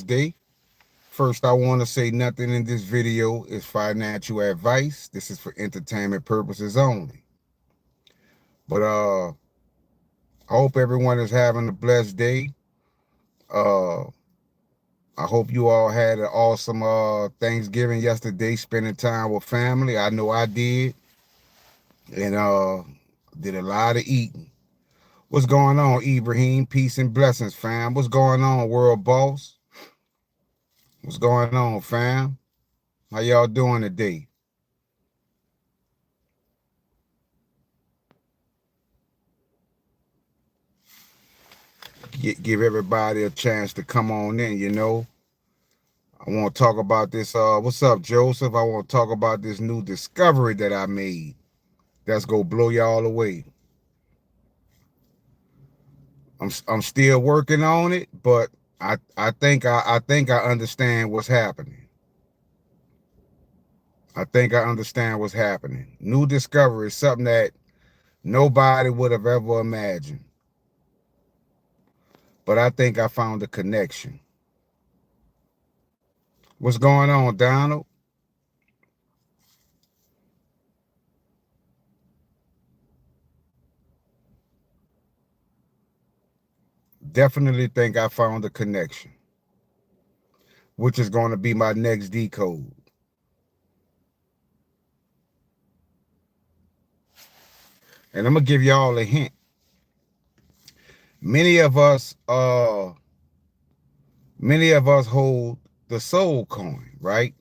blessed day. First, I want to say nothing in this video is financial advice. This is for entertainment purposes only. But I hope everyone is having a blessed day. Uh, I hope you all had an awesome Thanksgiving yesterday, spending time with family. I know I did, and did a lot of eating. What's going on, Ibrahim? Peace and blessings, fam. What's going on, world boss? What's going on, fam? How y'all doing today? Give everybody a chance to come on in. I want to talk about this. What's up, Joseph? I want to talk about this new discovery that I made. That's gonna blow y'all away. I'm still working on it, but I think I understand what's happening. I think I understand what's happening. New discovery is something that nobody would have ever imagined. But I think I found a connection. What's going on, Donald? Definitely think I found a connection, which is going to be my next decode. And I'm gonna give y'all a hint. Many of us, hold the soul coin, right?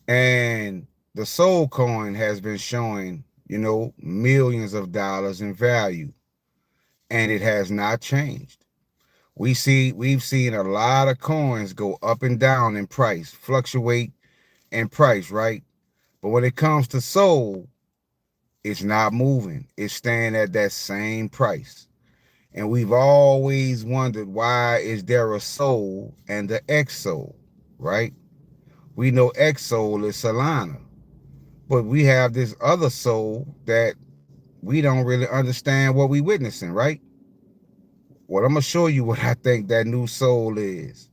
And the soul coin has been showing, millions of dollars in value, and it has not changed. We've seen a lot of coins go up and down in price, fluctuate in price, right? But when it comes to soul, it's not moving. It's staying at that same price. And we've always wondered, why is there a soul and the X soul, right? We know X soul is Solana, but we have this other soul that we don't really understand what we witnessing, right? Well, I'm gonna show you what I think that new soul is.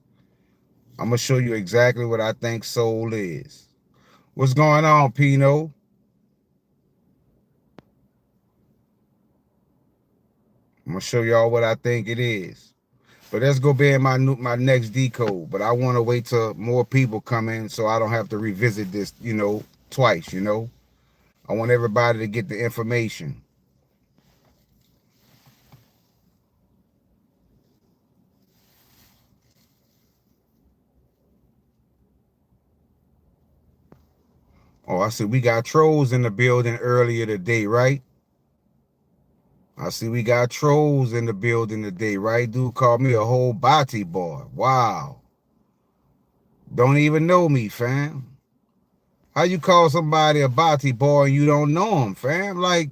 I'm gonna show you exactly what I think soul is. What's going on, Pino? I'm gonna show y'all what I think it is. But that's gonna be in my next decode. But I want to wait till more people come in so I don't have to revisit this, twice. I want everybody to get the information. Oh, I see we got trolls in the building earlier today, right? I see we got trolls in the building today, right? Dude called me a whole body boy. Wow. Don't even know me, fam. How you call somebody a body boy and you don't know him, fam? Like,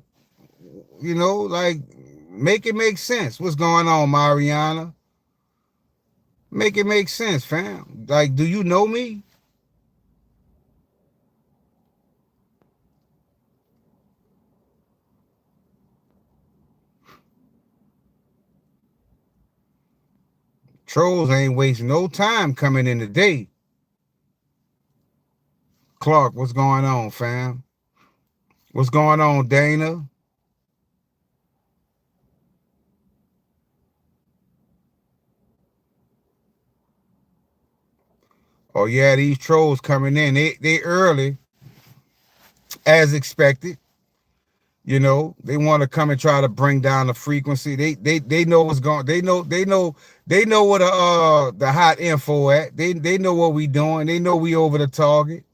make it make sense. What's going on, Mariana? Make it make sense, fam. Like, do you know me? Trolls ain't wasting no time coming in today. Clark, what's going on, fam? What's going on, Dana? Oh yeah, these trolls coming in. They early, as expected. They want to come and try to bring down the frequency. They know what's going. They know what the hot info at. They know what we doing. They know we over the target.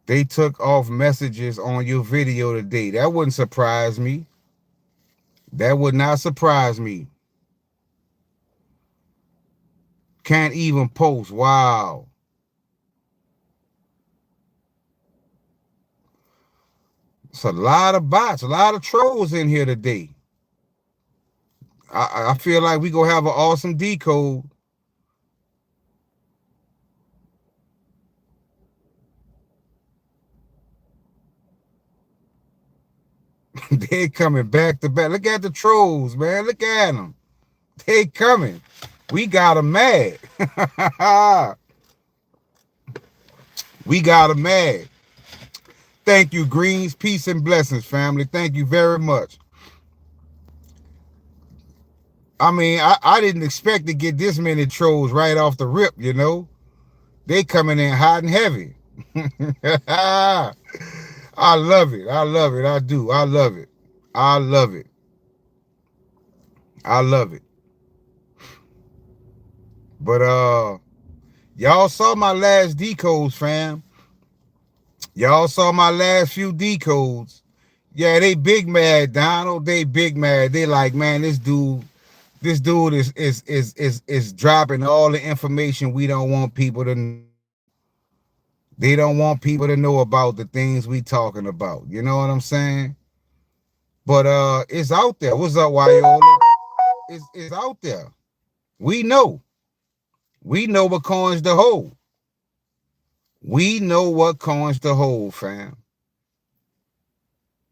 They took off messages on your video today. That wouldn't surprise me. That would not surprise me. Can't even post. Wow. It's a lot of bots, a lot of trolls in here today. I feel like we gonna have an awesome decode. They coming back to back. Look at the trolls, man. Look at them. They coming. We got them mad. We got them mad. Thank you, Greens. Peace and blessings, family. Thank you very much. I mean, I didn't expect to get this many trolls right off the rip, you know. They coming in hot and heavy. I love it. I love it. I do. I love it. I love it. I love it. But y'all saw my last decodes, fam. Y'all saw my last few decodes. Yeah, they big mad, Donald. They big mad. They like, man, this dude is dropping all the information we don't want people to know. They don't want people to know about the things we talking about. You know what I'm saying? But it's out there. What's up, Wyola? It's out there. We know. We know what coins to hold. We know what coins to hold, fam.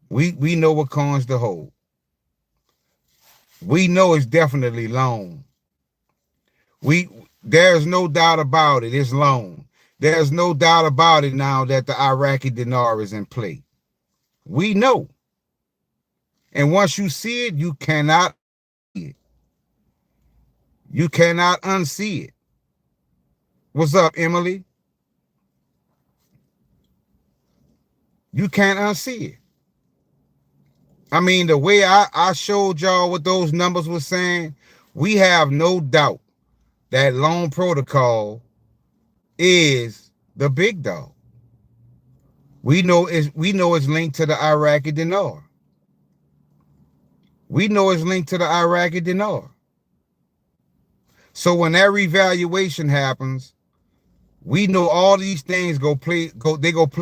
We know what coins to hold. We know it's definitely long. There's no doubt about it. It's long. There's no doubt about it now that the Iraqi dinar is in play. We know. And once you see it, you cannot see it. You cannot unsee it. What's up, Emily? You can't unsee it. I mean, the way I showed y'all what those numbers were saying, we have no doubt that loan protocol is the big dog. We know it's linked to the Iraqi dinar. We know it's linked to the Iraqi dinar. So when that revaluation happens, we know all these things play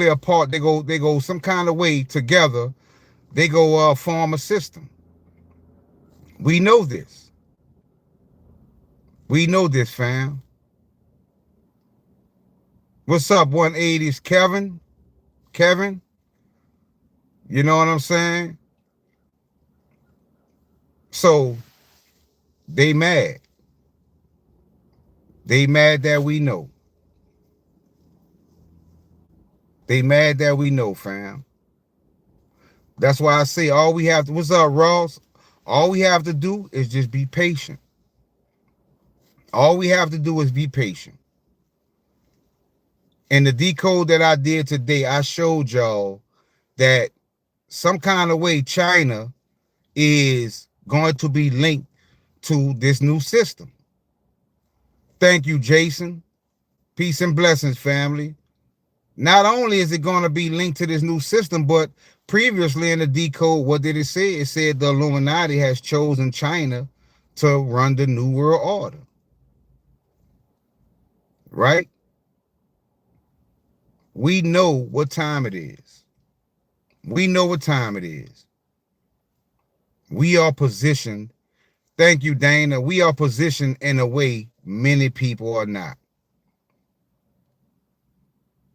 a part. They go some kind of way together. They go form a system. We know this. We know this, fam. What's up, 180s, Kevin? Kevin? You know what I'm saying? So they mad. They mad that we know. They mad that we know, fam. That's why I say all we have to, what's up, Ross? All we have to do is just be patient. All we have to do is be patient. And the decode that I did today, I showed y'all that some kind of way China is going to be linked to this new system. Thank you, Jason. Peace and blessings, family. Not only is it going to be linked to this new system, but previously in the decode, what did it say? It said the Illuminati has chosen China to run the New World Order. Right? We know what time it is. We know what time it is. We are positioned. Thank you, Dana. We are positioned in a way many people are not.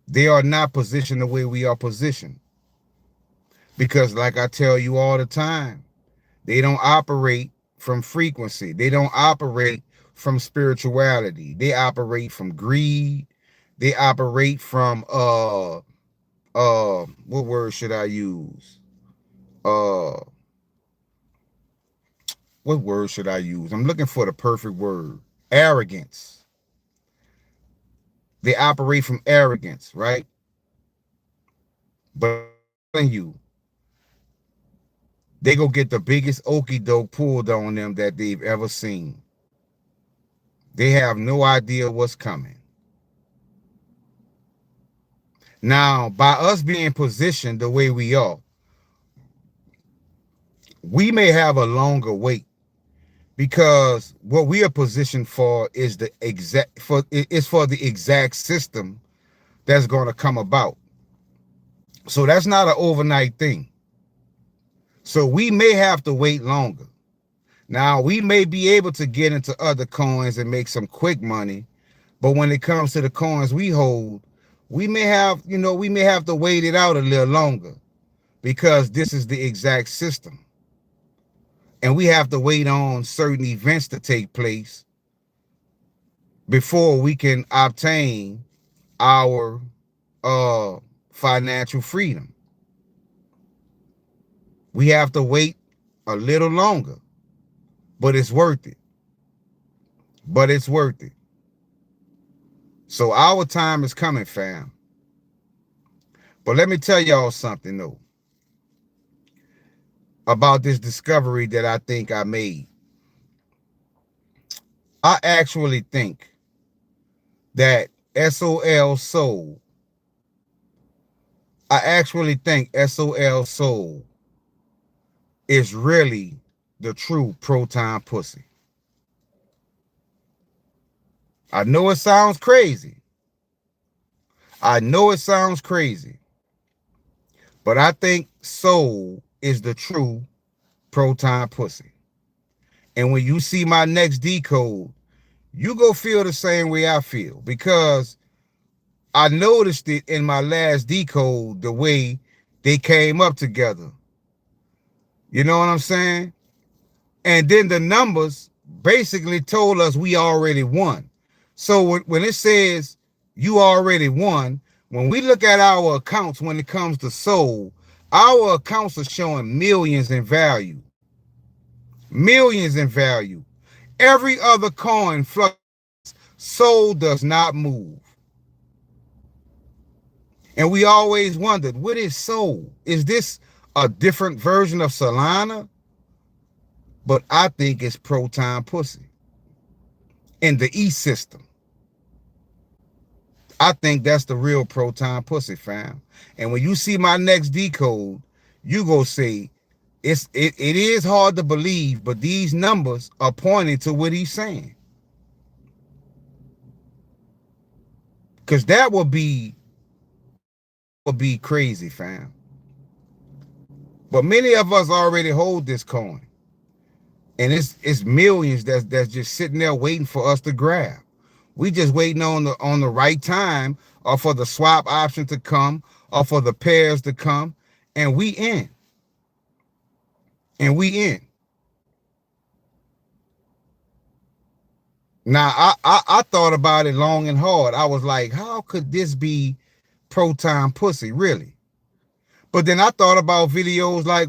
They are not positioned the way we are positioned. Because like I tell you all the time, they don't operate from frequency. They don't operate from spirituality. They operate from greed. They operate from what word should I use? What word should I use? I'm looking for the perfect word. Arrogance. They operate from arrogance, right? But I'm telling you, they go get the biggest okie doke pulled on them that they've ever seen. They have no idea what's coming. Now, by us being positioned the way we are, we may have a longer wait because what we are positioned for is the exact system that's going to come about. So that's not an overnight thing. So we may have to wait longer. Now, we may be able to get into other coins and make some quick money, but when it comes to the coins we hold, we may have to wait it out a little longer because this is the exact system. And we have to wait on certain events to take place before we can obtain our financial freedom. We have to wait a little longer, but it's worth it. But it's worth it. So our time is coming, fam. But let me tell y'all something, though, about this discovery that I think I made. I actually think that SOL Soul, I actually think SOL Soul is really the true proton pussy. I know it sounds crazy. I know it sounds crazy. But I think Soul is the true proton pussy. And when you see my next decode, you go feel the same way I feel, because I noticed it in my last decode, the way they came up together. You know what I'm saying? And then the numbers basically told us we already won. So when it says you already won, when we look at our accounts, when it comes to Soul, our accounts are showing millions in value. Millions in value. Every other coin fluctuates. Soul does not move. And we always wondered, what is Soul? Is this a different version of Solana? But I think it's proton pussy in the E system. I think that's the real proton pussy, fam. And when you see my next decode, you go say, it is hard to believe, but these numbers are pointing to what he's saying. Because that would be crazy, fam. But many of us already hold this coin. And it's millions that's just sitting there waiting for us to grab. We just waiting on the right time, or for the swap option to come, or for the pairs to come, and we in. And we in. Now I thought about it long and hard. I was like, how could this be proton pussy, really? But then I thought about videos like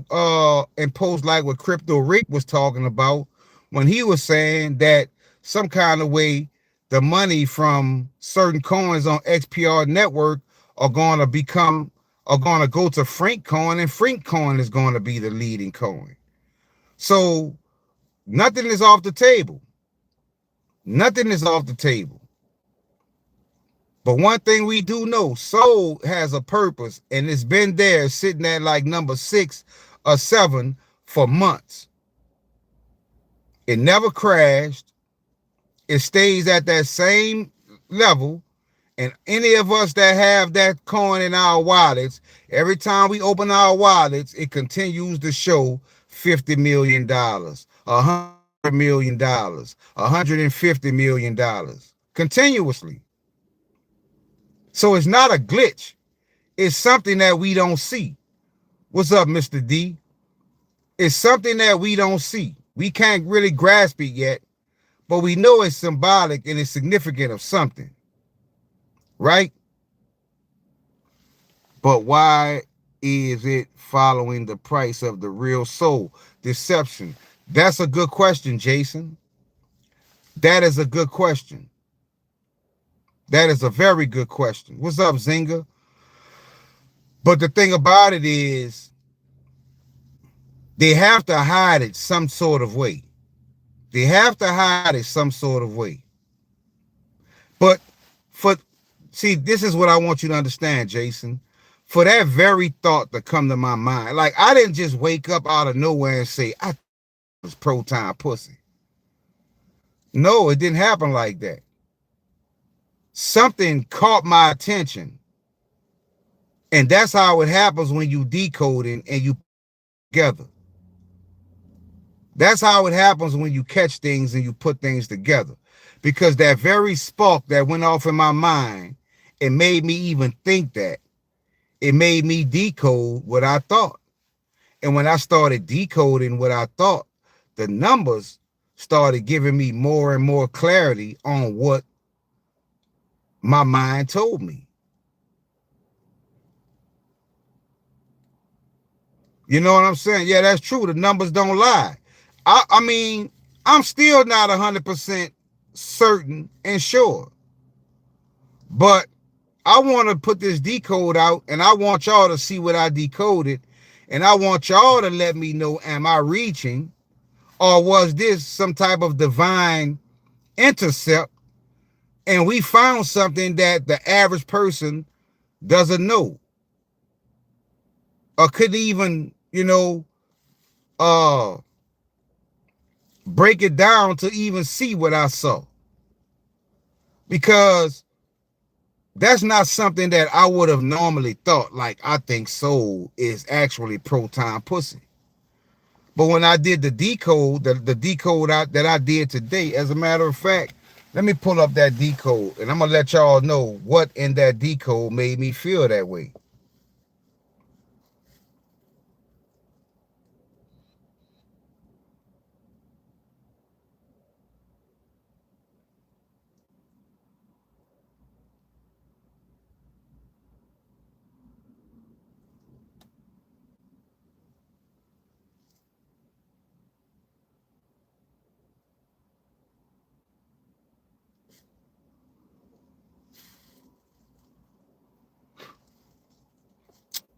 and posts like what Crypto Rick was talking about, when he was saying that some kind of way the money from certain coins on XPR network are going to go to Frank coin, and Frank coin is going to be the leading coin. So nothing is off the table. Nothing is off the table. But one thing we do know, Soul has a purpose, and it's been there sitting at like number 6 or 7 for months. It never crashed. It stays at that same level. And any of us that have that coin in our wallets, every time we open our wallets, it continues to show $50 million, $100 million, $150 million continuously. So it's not a glitch. It's something that we don't see. What's up, Mr. D? It's something that we don't see. We can't really grasp it yet, but we know it's symbolic and it's significant of something, right? But why is it following the price of the real Soul? Deception. That's a good question, Jason. That is a good question. That is a very good question. What's up, Zinga? But the thing about it is, they have to hide it some sort of way. They have to hide it some sort of way. But see, this is what I want you to understand, Jason. For that very thought to come to my mind, like, I didn't just wake up out of nowhere and say, I was proton pussy. No, it didn't happen like that. Something caught my attention. And that's how it happens when you decoding and you together. That's how it happens when you catch things and you put things together. Because that very spark that went off in my mind, it made me even think that. It made me decode what I thought. And when I started decoding what I thought, the numbers started giving me more and more clarity on what my mind told me. You know what I'm saying? Yeah, that's true. The numbers don't lie. I mean, I'm still not 100% certain and sure, but I want to put this decode out and I want y'all to see what I decoded. And I want y'all to let me know, am I reaching, or was this some type of divine intercept and we found something that the average person doesn't know or couldn't even, uh break it down to even see what I saw. Because that's not something that I would have normally thought. Like, I think soul is actually proton pussy. But when I did the decode, the decode that I did today, as a matter of fact, let me pull up that decode and I'm going to let y'all know what in that decode made me feel that way.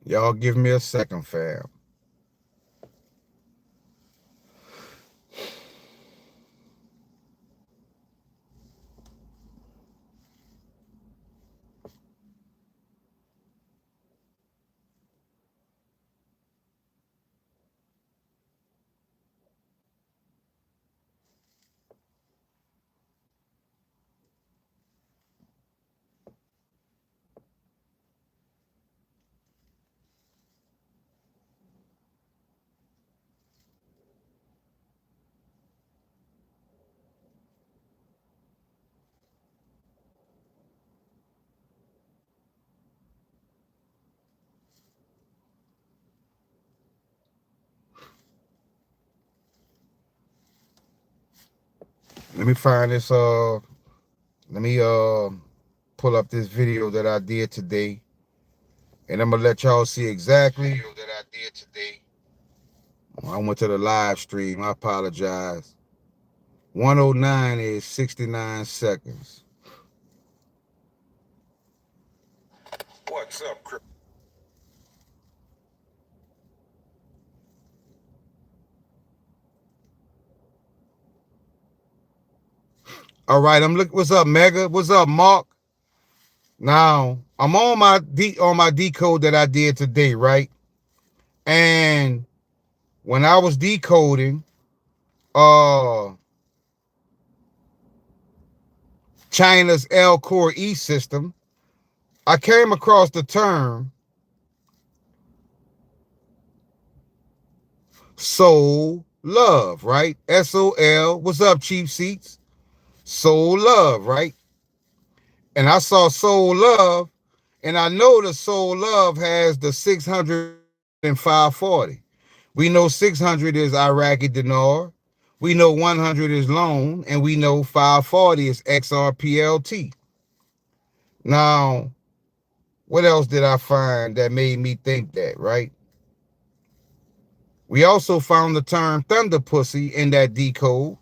Y'all give me a second, fam. Let me find this, let me pull up this video that I did today. And I'm gonna let y'all see exactly video that I did today. I went to the live stream. I apologize. 109 is 69 seconds. What's up, Chris? All right, I'm looking. What's up, Mega? What's up, Mark? Now I'm on my decode that I did today, right? And when I was decoding, China's L Core E system, I came across the term soul love, right? SOL. What's up, cheap seats? Soul love, right? And I saw soul love, and I know the soul love has the 600 and 540. We know 600 is Iraqi dinar. We know 100 is loan, and we know 540 is XRPLT. Now, what else did I find that made me think that, right? We also found the term thunder pussy in that decode.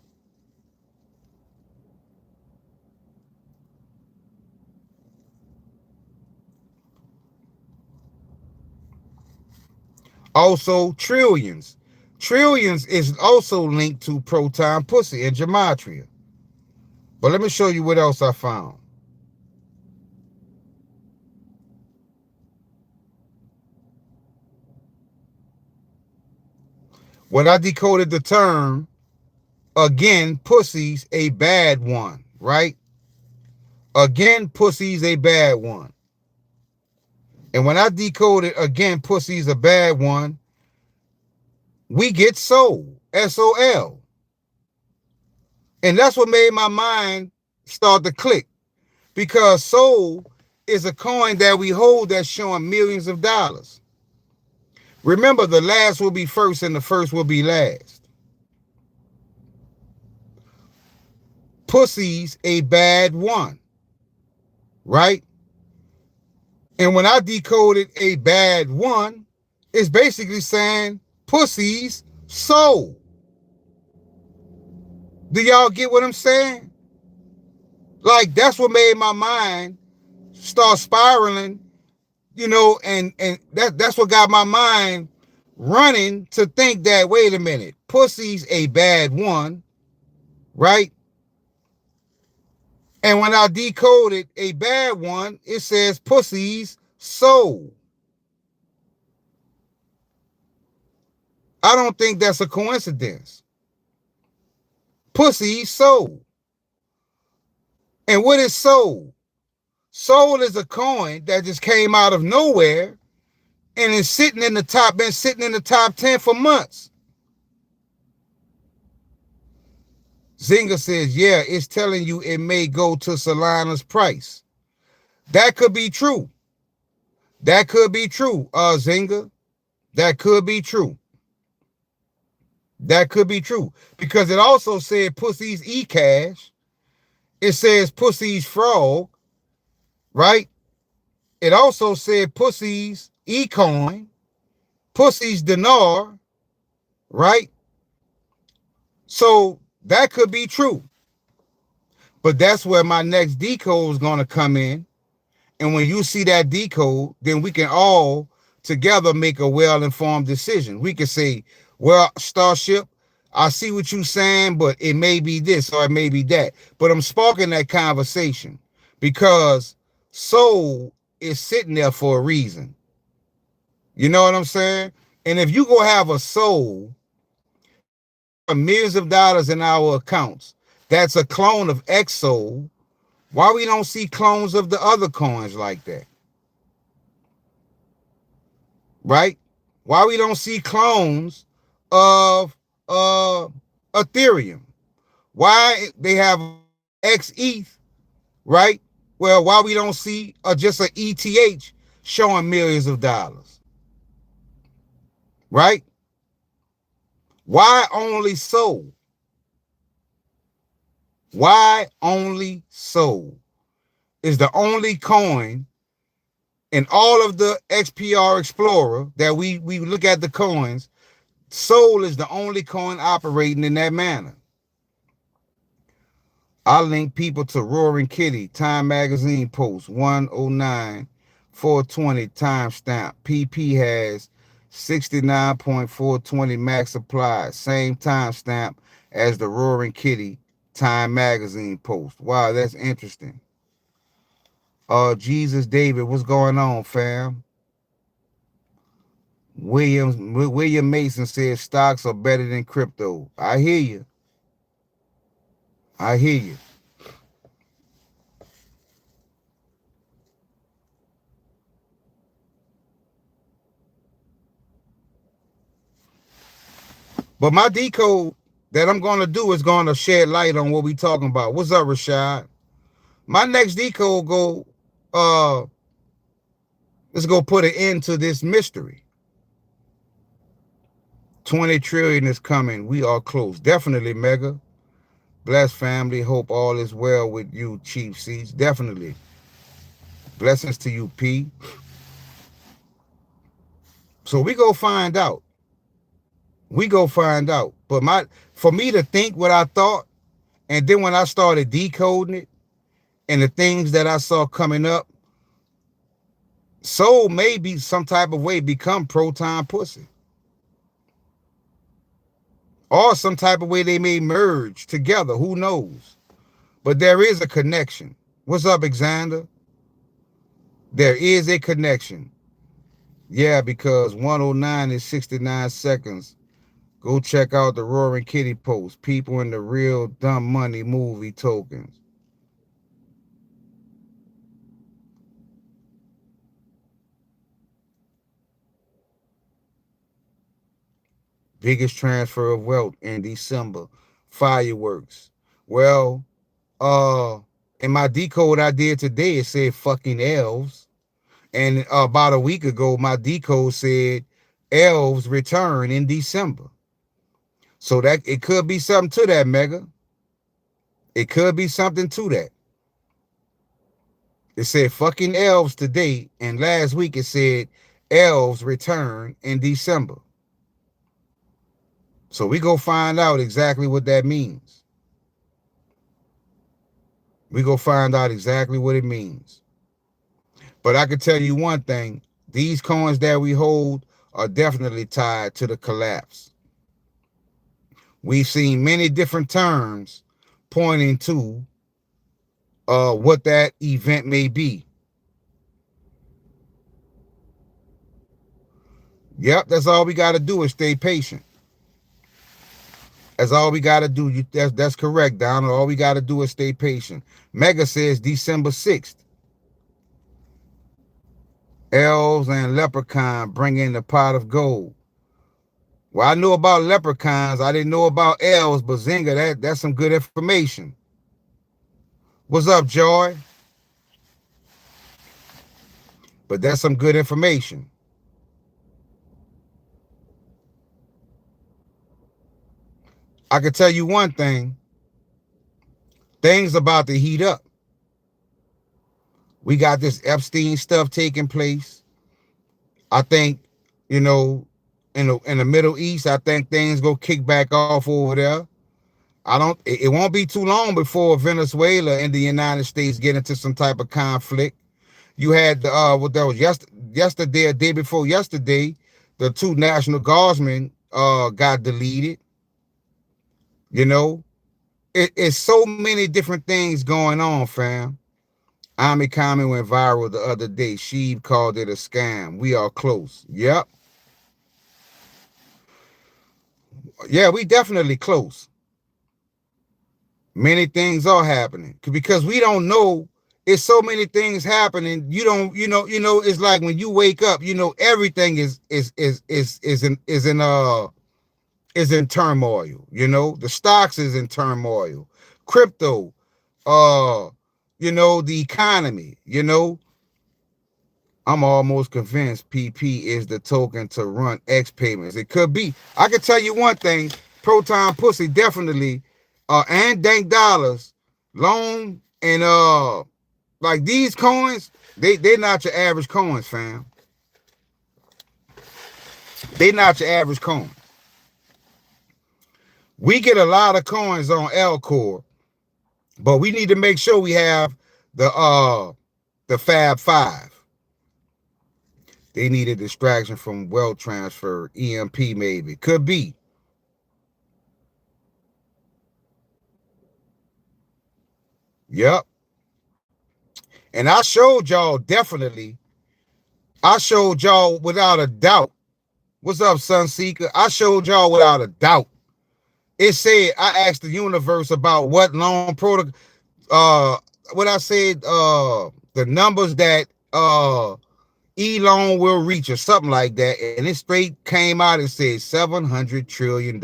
Also, trillions. Trillions is also linked to proton pussy in gematria. But let me show you what else I found. When I decoded the term, again, pussy's a bad one, right? Again, pussy's a bad one. And when I decoded again, pussy's a bad one, we get soul, SOL. And that's what made my mind start to click, because soul is a coin that we hold that's showing millions of dollars. Remember, the last will be first and the first will be last. Pussy's a bad one, right? And when I decoded a bad one, it's basically saying pussy's soul. Do y'all get what I'm saying? Like, that's what made my mind start spiraling, and that's what got my mind running to think that, wait a minute, pussy's a bad one, right? And when I decoded a bad one, it says pussy's soul. I don't think that's a coincidence. Pussy's soul. And what is soul? Soul is a coin that just came out of nowhere and is been sitting in the top 10 for months. Zinga says, yeah, it's telling you it may go to Solana's price. That could be true. That could be true, Zinga. That could be true. That could be true. Because it also said pussy's eCash. It says pussy's frog, right? It also said pussy's eCoin, pussy's dinar, right? So that could be true. But that's where my next decode is going to come in. And when you see that decode, then we can all together make a well-informed decision. We can say, well, Starship, I see what you're saying, but it may be this or it may be that. But I'm sparking that conversation because soul is sitting there for a reason. You know what I'm saying? And if you go have a soul, millions of dollars in our accounts, that's a clone of X soul. Why we don't see clones of the other coins like that? Right? Why we don't see clones of Ethereum? Why they have XETH, right? Well, why we don't see just an ETH showing millions of dollars? Right? Why only SOL? Why only SOL is the only coin in all of the XPR Explorer that we look at the coins. SOL is the only coin operating in that manner. I link people to Roaring Kitty, Time Magazine post 109 420 timestamp. PP has 69.420 max supply, same timestamp as the Roaring Kitty Time Magazine post. Wow, that's interesting. Jesus David, what's going on, fam? William Mason says stocks are better than crypto. I hear you. I hear you. But my decode that I'm going to do is going to shed light on what we talking about. What's up, Rashad? My next decode let's go put an end to this mystery. 20 trillion is coming. We are close. Definitely, Mega. Bless family. Hope all is well with you, Chief Seats. Definitely. Blessings to you, P. So we go find out. But for me to think what I thought, and then when I started decoding it, and the things that I saw coming up, soul may be some type of way become proton pussy. Or some type of way they may merge together. Who knows? But there is a connection. What's up, Alexander? There is a connection. Yeah, because 109 is 69 seconds. Go check out the Roaring Kitty post. People in the Real Dumb Money movie tokens. Biggest transfer of wealth in December. Fireworks. Well, in my decode I did today, it said fucking elves. And about a week ago, my decode said elves return in December. So that it could be something to that, Mega. It could be something to that. It said fucking elves today, and last week it said elves return in December. So we go find out exactly what that means. We go find out exactly what it means. But I can tell you one thing, these coins that we hold are definitely tied to the collapse. We've seen many different terms pointing to what that event may be. Yep, that's all we got to do is stay patient. That's all we got to do. That's correct, Donald. All we got to do is stay patient. Mega says December 6th. Elves and leprechaun bring in the pot of gold. Well, I know about leprechauns. I didn't know about elves, but Zinga, that's some good information. What's up, Joy? But that's some good information. I can tell you one thing. Things about to heat up. We got this Epstein stuff taking place. I think, you know, in the Middle East, I think things go kick back off over there. It won't be too long before Venezuela and the United States get into some type of conflict. You had what that was yesterday, a day before yesterday, the 2 National Guardsmen got deleted. You know, it's so many different things going on, fam. Ami comment went viral the other day. Sheeb called it a scam. We are close. Yep. Yeah, we definitely close. Many things are happening because we don't know. It's so many things happening. You don't, it's like when you wake up, everything is in turmoil. The stocks is in turmoil. Crypto, the economy, I'm almost convinced PP is the token to run X payments. It could be. I can tell you one thing, Proton Pussy definitely, and Dank Dollars, loan, and like these coins, they're not your average coins, fam. They're not your average coin. We get a lot of coins on Elcor, but we need to make sure we have the Fab 5. They need a distraction from wealth transfer, EMP maybe. Could be. Yep. And I showed y'all definitely. I showed y'all without a doubt. What's up, Sunseeker? I showed y'all without a doubt. It said, I asked the universe about what loan protocol, what I said, the numbers that E-loan will reach or something like that. And it straight came out and said $700 trillion.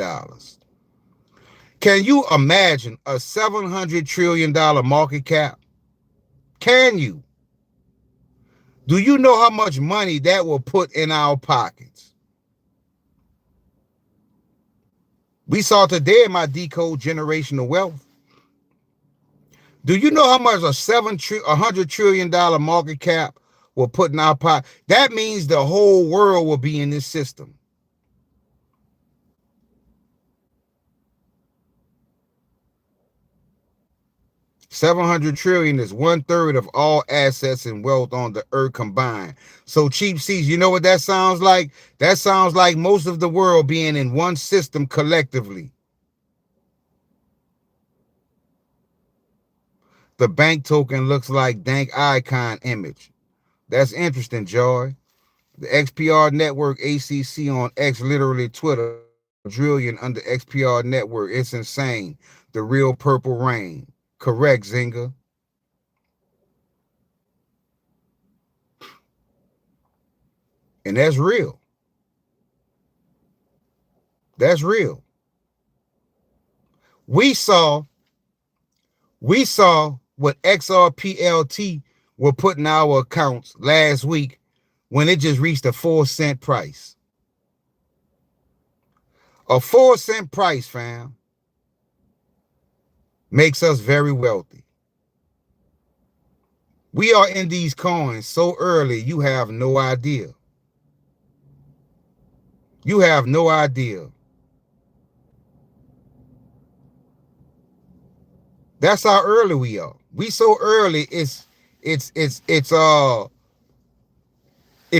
Can you imagine a $700 trillion market cap? Can you? Do you know how much money that will put in our pockets? We saw today in my Decode Generational Wealth. Do you know how much a $100 trillion market cap will put in our pocket? That means the whole world will be in this system. $700 trillion is 1/3 of all assets and wealth on the earth combined. So cheap seats, you know what that sounds like? That sounds like most of the world being in one system collectively. The bank token looks like Dank icon image. That's interesting, Joy. The XPR network ACC on X, literally Twitter, trillion under XPR network. It's insane. The real purple rain. Correct, Zinga. And that's real. That's real. We saw what XRPLT were putting our accounts last week when it just reached a 4-cent price. A 4-cent price, fam, makes us very wealthy. We are in these coins so early, you have no idea. You have no idea. That's how early we are. We so early, it's it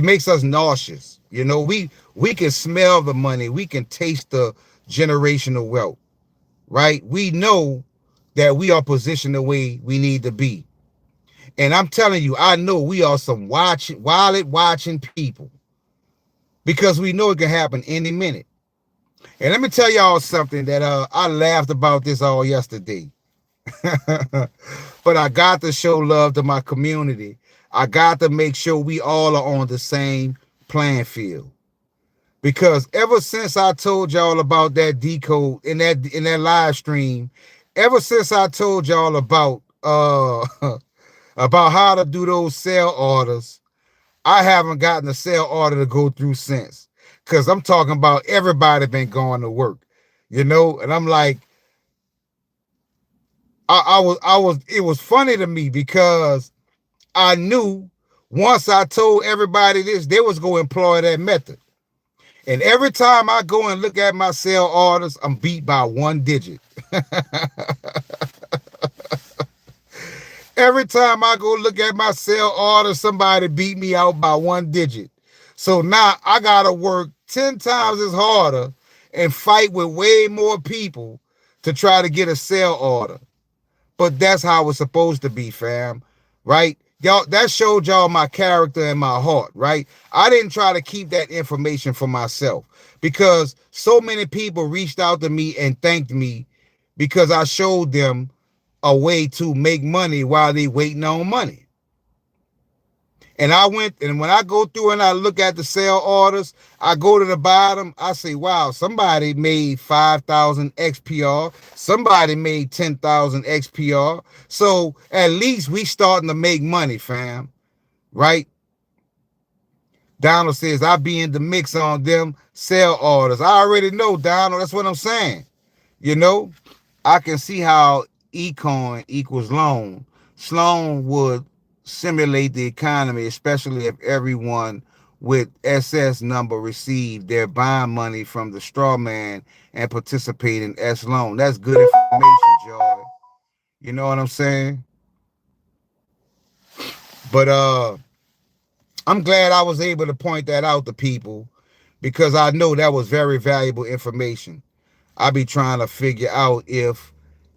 makes us nauseous. You know, we can smell the money, we can taste the generational wealth, right? We know that we are positioned the way we need to be. And I'm telling you, I know we are some wallet watching people because we know it can happen any minute. And let me tell y'all something that I laughed about this all yesterday. But I got to show love to my community. I got to make sure we all are on the same playing field. Because ever since I told y'all about that decode in that live stream, ever since I told y'all about about how to do those sale orders, I haven't gotten a sale order to go through since. Cause I'm talking about everybody been going to work, and I'm like, it was funny to me because I knew once I told everybody this, they was going to employ that method. And every time I go and look at my sale orders, I'm beat by 1 digit. Every time I go look at my sale order, somebody beat me out by 1 digit. So now I got to work 10 times as harder and fight with way more people to try to get a sale order. But that's how it's supposed to be, fam. Right? Y'all, that showed y'all my character and my heart, right? I didn't try to keep that information for myself because so many people reached out to me and thanked me because I showed them a way to make money while they waiting on money. And when I go through and I look at the sale orders, I go to the bottom, I say, wow, somebody made 5,000 XPR. Somebody made 10,000 XPR. So at least we starting to make money, fam. Right? Donald says, I be in the mix on them sale orders. I already know, Donald. That's what I'm saying. I can see how Ecoin equals loan. Sloan would simulate the economy, especially if everyone with SS number received their bond money from the straw man and participate in S loan. That's good information, Joy. You know what I'm saying? But I'm glad I was able to point that out to people because I know that was very valuable information. I be trying to figure out if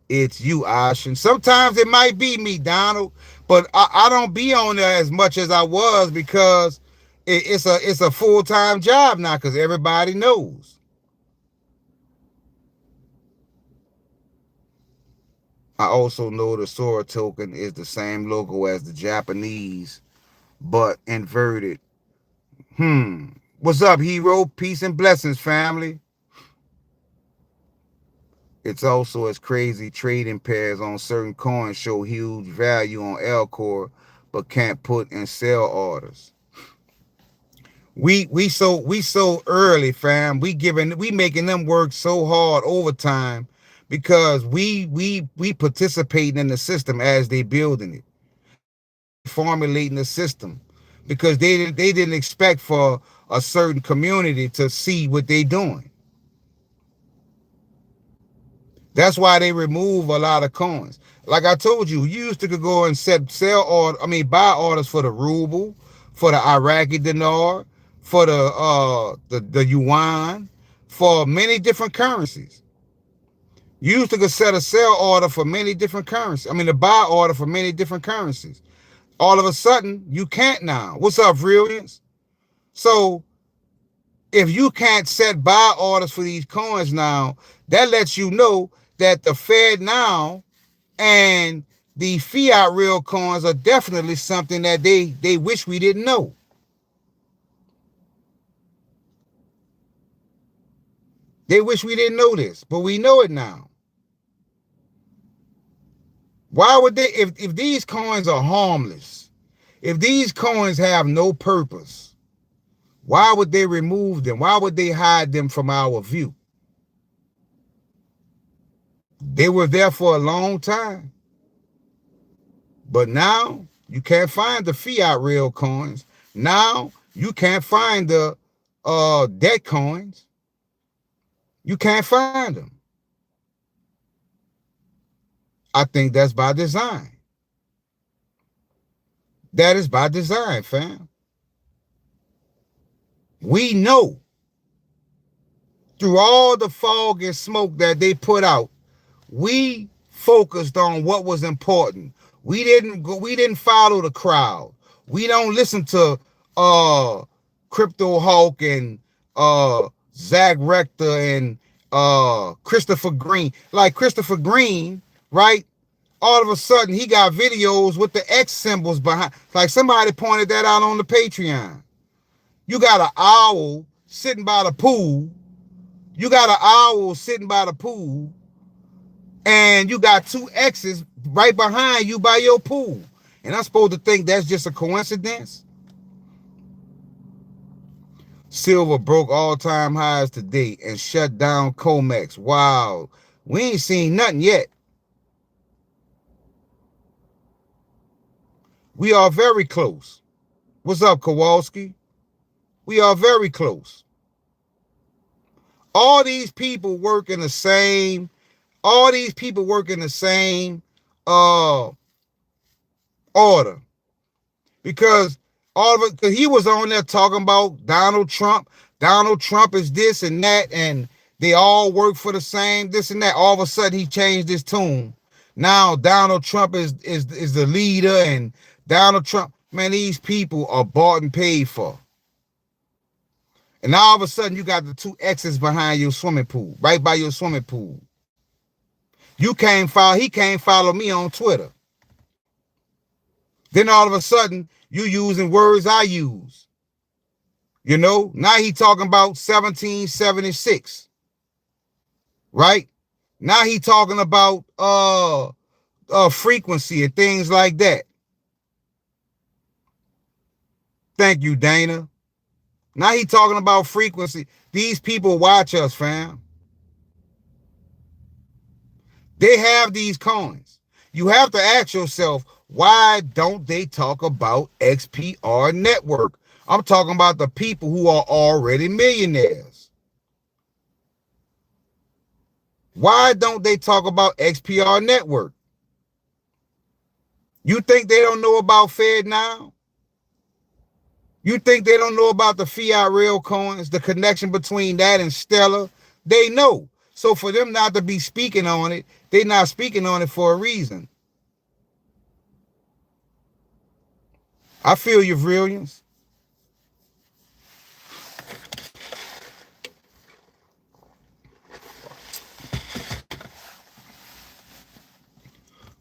it's you, Ash. And sometimes it might be me, Donald, but I don't be on there as much as I was because it's a full-time job now because everybody knows. I also know the Sora token is the same logo as the Japanese, but inverted. What's up, hero? Peace and blessings, family. It's also as crazy trading pairs on certain coins show huge value on Alcor, but can't put in sell orders. We so early, fam. We making them work so hard overtime because we participating in the system as they building it, formulating the system because they didn't expect for a certain community to see what they doing. That's why they remove a lot of coins. Like I told you, you used to go and buy orders for the ruble, for the Iraqi dinar, for the yuan, for many different currencies. You used to set a sell order for many different currencies. A buy order for many different currencies. All of a sudden, you can't now. What's up, brilliance? So if you can't set buy orders for these coins now, that lets you know that the Fed now and the fiat real coins are definitely something that they wish we didn't know. They wish we didn't know this, but we know it now. Why would they, if these coins are harmless, if these coins have no purpose, why would they remove them? Why would they hide them from our view? They were there for a long time. But now you can't find the fiat real coins. Now you can't find the debt coins. You can't find them. I think that's by design. That is by design, fam. We know through all the fog and smoke that they put out, we focused on what was important. We didn't follow the crowd. We don't listen to Crypto Hawk and Zach Rector and Christopher Green. Like Christopher Green, right? All of a sudden he got videos with the X symbols behind. Like somebody pointed that out on the Patreon. You got an owl sitting by the pool. You got an owl sitting by the pool, and you got two X's right behind you by your pool. And I'm supposed to think that's just a coincidence? Silver broke all-time highs today and shut down COMEX. Wow. We ain't seen nothing yet. We are very close. What's up, Kowalski? We are very close. All these people work in the same, order. Because all of it, because he was on there talking about Donald Trump. Donald Trump is this and that, and they all work for the same this and that. All of a sudden, he changed his tune. Now Donald Trump is the leader, and Donald Trump, man, these people are bought and paid for. And all of a sudden, you got the two X's behind your swimming pool, right by your swimming pool. He can't follow me on Twitter. Then all of a sudden, you using words I use. You know, now he talking about 1776. Right? Now he talking about frequency and things like that. Thank you, Dana. Now he talking about frequency. These people watch us, fam. They have these coins. You have to ask yourself, why don't they talk about XPR Network? I'm talking about the people who are already millionaires. Why don't they talk about XPR Network? You think they don't know about FedNow? You think they don't know about the fiat real coins, the connection between that and Stellar? They know. So for them not to be speaking on it, they're not speaking on it for a reason. I feel you, Brilliance.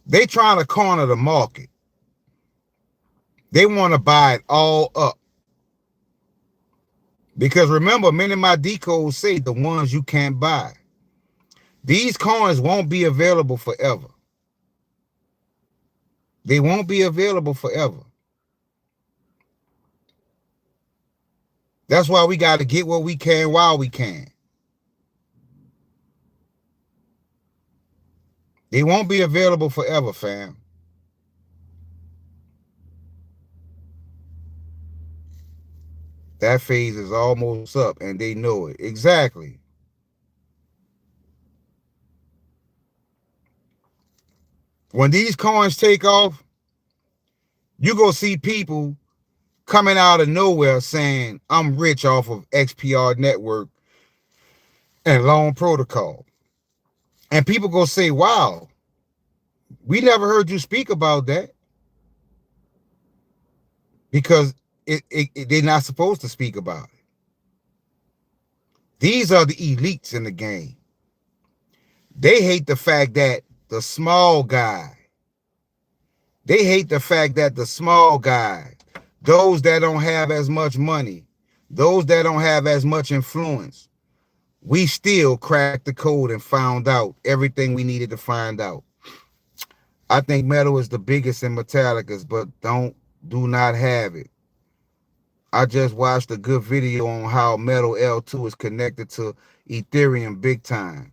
They trying to corner the market. They want to buy it all up. Because remember, many of my decodes say the ones you can't buy. These coins won't be available forever. They won't be available forever. That's why we got to get what we can while we can. They won't be available forever, fam. That phase is almost up, and they know it. Exactly. When these coins take off, you go see people coming out of nowhere saying, I'm rich off of XPR Network and Loan Protocol. And people go say, wow, we never heard you speak about that. Because they're not supposed to speak about it. These are the elites in the game. They hate the fact that the small guy, those that don't have as much money, those that don't have as much influence, we still cracked the code and found out everything we needed to find out. I think metal is the biggest in Metallicas, but do not have it. I just watched a good video on how Metal L2 is connected to Ethereum big time.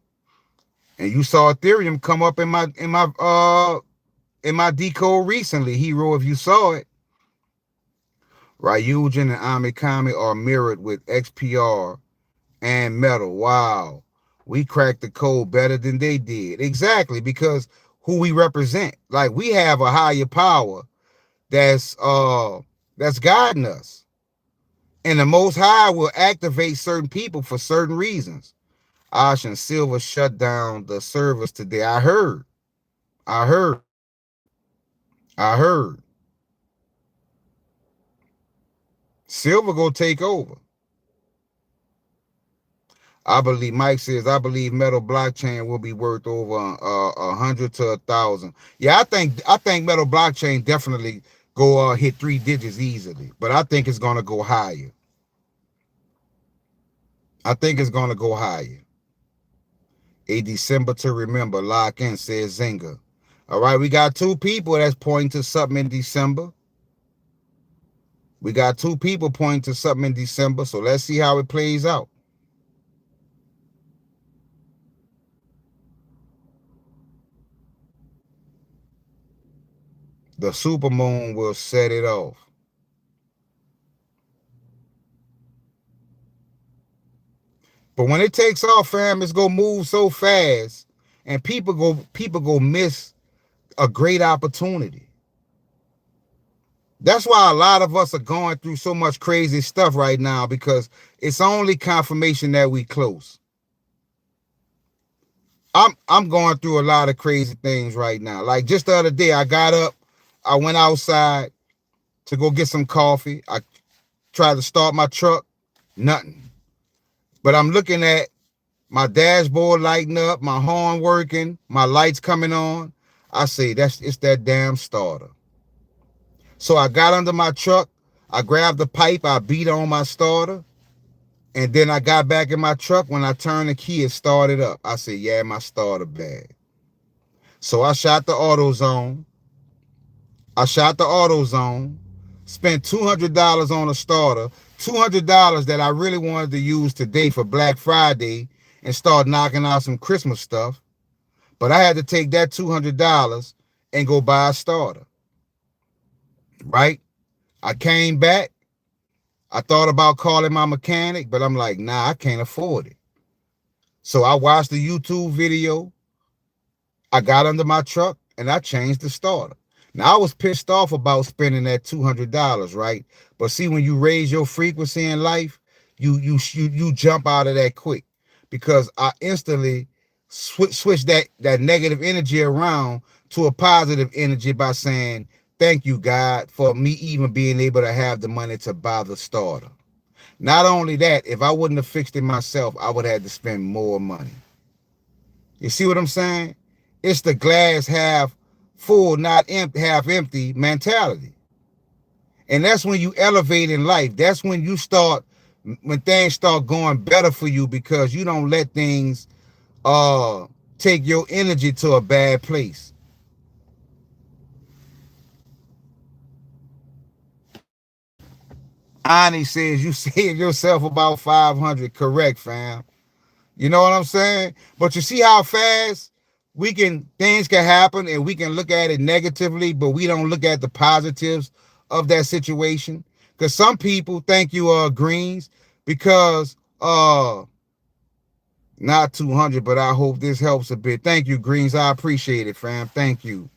And you saw Ethereum come up in my decode recently, Hero, if you saw it. Ryujin and Amikami are mirrored with XPR and Metal. Wow. We cracked the code better than they did. Exactly, because who we represent. Like, we have a higher power that's guiding us. And the Most High will activate certain people for certain reasons. Ash and Silver shut down the servers today. I heard. I heard. I heard. Silver go take over. I believe Mike says I believe Metal blockchain will be worth over 100 to 1,000. Yeah, I think Metal blockchain definitely go hit 3 digits easily, but I think it's gonna go higher. I think it's gonna go higher. A December to remember. Lock in, says Zinga. All right, we got 2 people that's pointing to something in December. We got 2 people pointing to something in December, so let's see how it plays out. The supermoon will set it off. But when it takes off, fam, it's gonna move so fast, and people go miss a great opportunity. That's why a lot of us are going through so much crazy stuff right now, because it's only confirmation that we close. I'm going through a lot of crazy things right now. Like just the other day, I got up, I went outside to go get some coffee. I tried to start my truck, nothing. But I'm looking at my dashboard lighting up, my horn working, my lights coming on. I say it's that damn starter. So I got under my truck, I grabbed the pipe, I beat on my starter, and then I got back in my truck. When I turned the key, it started up. I said, yeah, my starter bad. So I shot the AutoZone. Spent $200 on a starter, $200 that I really wanted to use today for Black Friday and start knocking out some Christmas stuff. But I had to take that $200 and go buy a starter. Right? I came back. I thought about calling my mechanic, but I'm like, nah, I can't afford it. So I watched the YouTube video. I got under my truck and I changed the starter. Now I was pissed off about spending that $200, right? But see, when you raise your frequency in life, you jump out of that quick, because I instantly switch that negative energy around to a positive energy by saying, thank you, God, for me even being able to have the money to buy the starter. Not only that, if I wouldn't have fixed it myself, I would have had to spend more money. You see what I'm saying? It's the glass half full, not half empty mentality. And that's when you elevate in life. That's when when things start going better for you, because you don't let things take your energy to a bad place. Ani says you saved yourself about 500. Correct, fam. You know what I'm saying? But you see how fast things can happen, and we can look at it negatively, but we don't look at the positives of that situation. Because some people, thank you, Greens, because not 200, but I hope this helps a bit. Thank you, Greens. I appreciate it, fam. Thank you.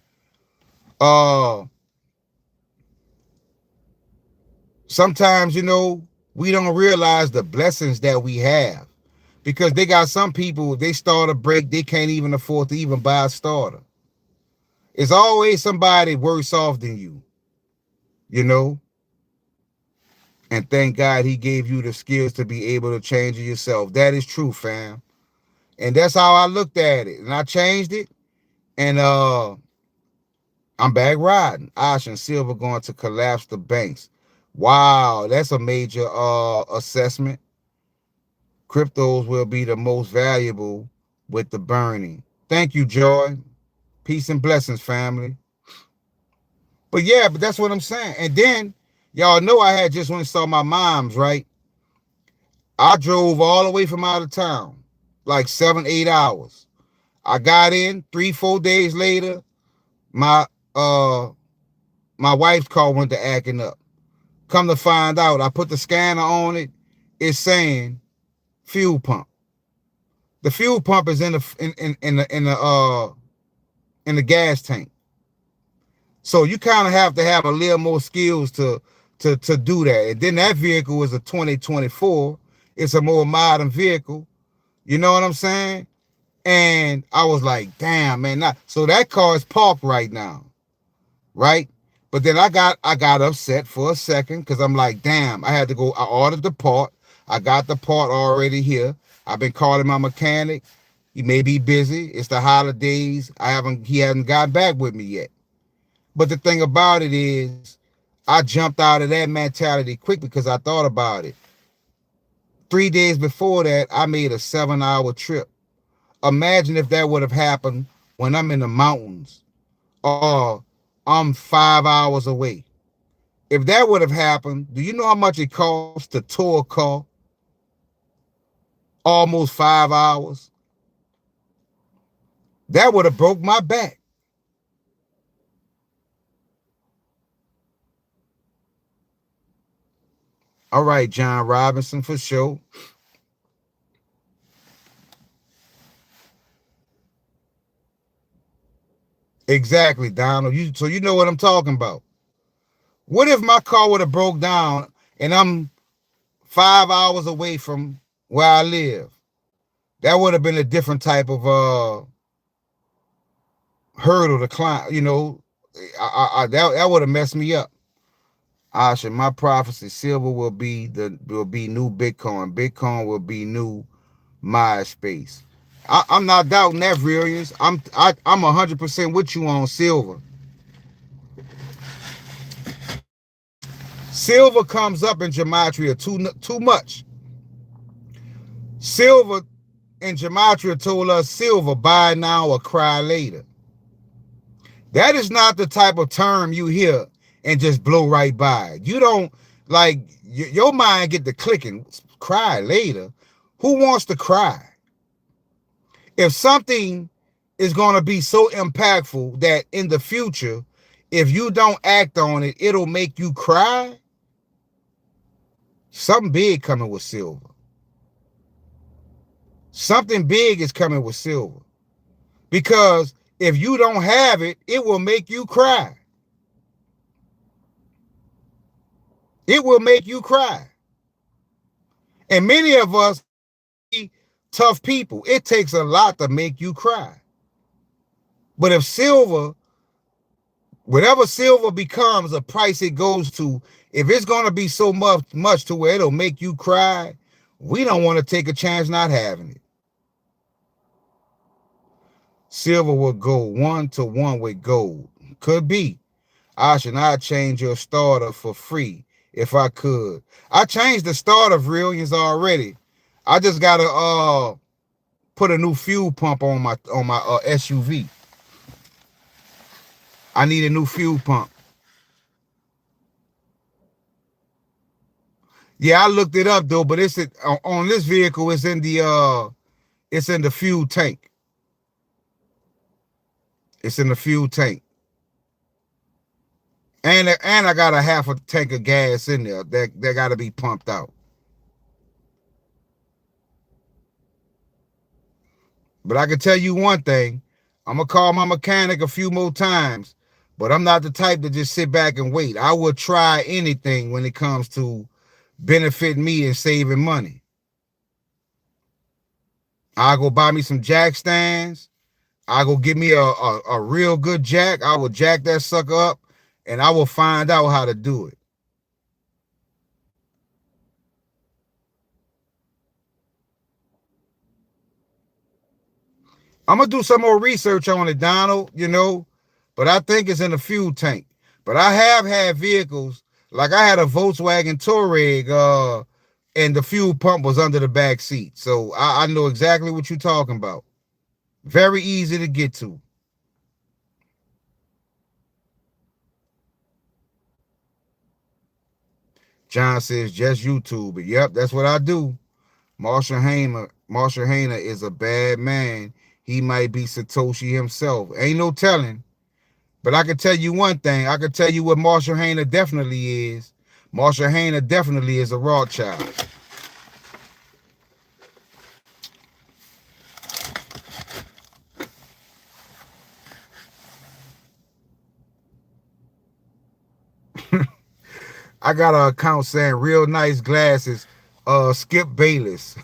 Sometimes, we don't realize the blessings that we have, because they got some people, they start a break, they can't even afford to even buy a starter. It's always somebody worse off than you, and thank God he gave you the skills to be able to change it yourself. That is true, fam. And that's how I looked at it, and I changed it, and I'm back riding. Ash and Silver going to collapse the banks. Wow, that's a major assessment. Cryptos will be the most valuable with the burning. Thank you, Joy. Peace and blessings, family. But yeah, but that's what I'm saying. And then y'all know I had just went and saw my mom's, right? I drove all the way from out of town, like 7, 8 hours. I got in 3-4 days later. My uh my wife's car went to acting up. Come to find out, I put the scanner on it. It's saying fuel pump. The fuel pump is in the gas tank. So you kind of have to have a little more skills to do that. And then that vehicle is a 2024. It's a more modern vehicle. You know what I'm saying? And I was like, damn, man. So that car is parked right now, right? But then I got upset for a second because I'm like, damn, I had to go. I ordered the part. I got the part already here. I've been calling my mechanic. He may be busy. It's the holidays. He hasn't got back with me yet. But the thing about it is, I jumped out of that mentality quick because I thought about it. 3 days before that, I made a 7-hour trip. Imagine if that would have happened when I'm in the mountains or I'm 5 hours away. If that would have happened, do you know how much it costs to tow a car? Almost 5 hours. That would have broke my back. All right, John Robinson, for sure. Exactly, Donald. So you know what I'm talking about. What if my car would have broke down and I'm 5 hours away from where I live? That would have been a different type of hurdle to climb. You know, that would have messed me up. Asha, my prophecy: silver will be new Bitcoin. Bitcoin will be new MySpace. I'm not doubting that, Brilliance. I'm 100% with you on silver. Silver comes up in gematria too much. Silver in gematria told us silver, buy now or cry later. That is not the type of term you hear and just blow right by. You don't like your mind get to clicking. Cry later. Who wants to cry? If something is going to be so impactful that in the future, if you don't act on it, it'll make you cry. Something big coming with silver. Something big is coming with silver. Because if you don't have it, it will make you cry. It will make you cry. And many of us tough people. It takes a lot to make you cry. But if silver, whatever silver becomes, a price it goes to, if it's going to be so much to where it'll make you cry, we don't want to take a chance not having it. Silver will go 1-to-1 with gold. Could be. I'd change your starter for free if I could. I changed the starter Brilliance already. I just gotta put a new fuel pump on my SUV. I need a new fuel pump. Yeah, I looked it up though, but it's on this vehicle. It's in the fuel tank. It's in the fuel tank, and I got a half a tank of gas in there that got to be pumped out. But I can tell you one thing: I'm gonna call my mechanic a few more times, but I'm not the type to just sit back and wait. I will try anything when it comes to benefiting me and saving money. I'll go buy me some jack stands. I'll go get me a real good jack. I will jack that sucker up and I will find out how to do it. I'm going to do some more research on it, Donald, but I think it's in the fuel tank. But I have had vehicles, like I had a Volkswagen Touareg, and the fuel pump was under the back seat. So I know exactly what you're talking about. Very easy to get to. John says, just YouTube it. Yep, that's what I do. Marshall Hayner is a bad man. he might be Satoshi himself. Ain't no telling. But I can tell you one thing. I can tell you what Marshall Hayner definitely is. Marshall Hayner definitely is a Rothschild. I got an account saying real nice glasses. Skip Bayless.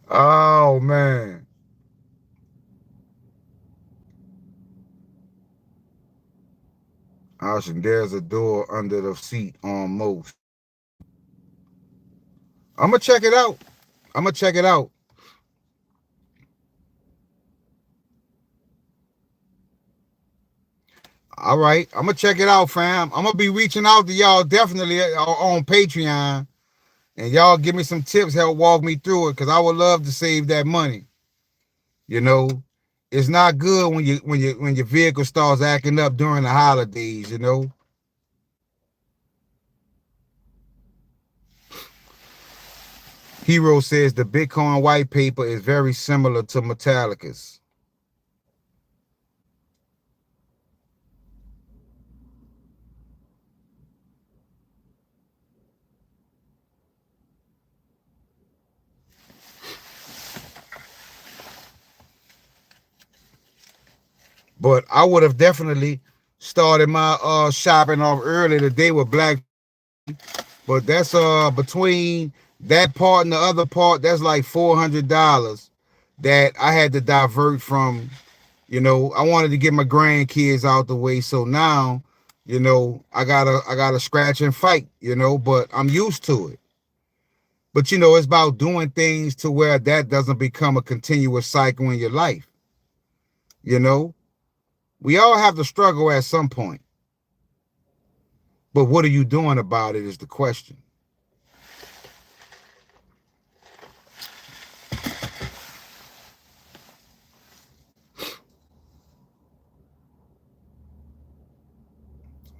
Oh man. Austin, there's a door under the seat on most. I'm gonna check it out. I'm gonna check it out. All right, I'm gonna check it out, fam. I'm gonna be reaching out to y'all definitely on Patreon, and y'all give me some tips, help walk me through it, because I would love to save that money. You know, it's not good when your vehicle starts acting up during the holidays. You know. Hero says the Bitcoin white paper is very similar to Metallica's. But I would have definitely started my shopping off early today with Black. But that's between that part and the other part, that's like $400 that I had to divert from. You know, I wanted to get my grandkids out the way, so now, you know, I gotta scratch and fight. You know, but I'm used to it. But you know, it's about doing things to where that doesn't become a continuous cycle in your life. You know, we all have to struggle at some point. But what are you doing about it is the question.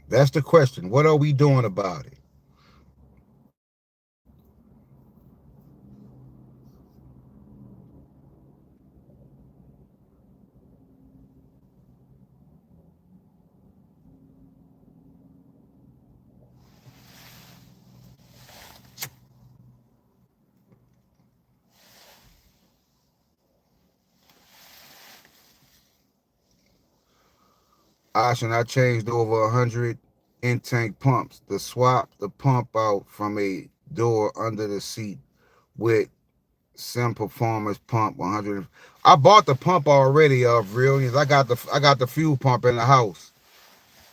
That's the question. What are we doing about it? Option, I changed over 100 in-tank pumps to swap the pump out from a door under the seat with Sim Performance pump 100. I bought the pump already of Brilliance. I got the fuel pump in the house.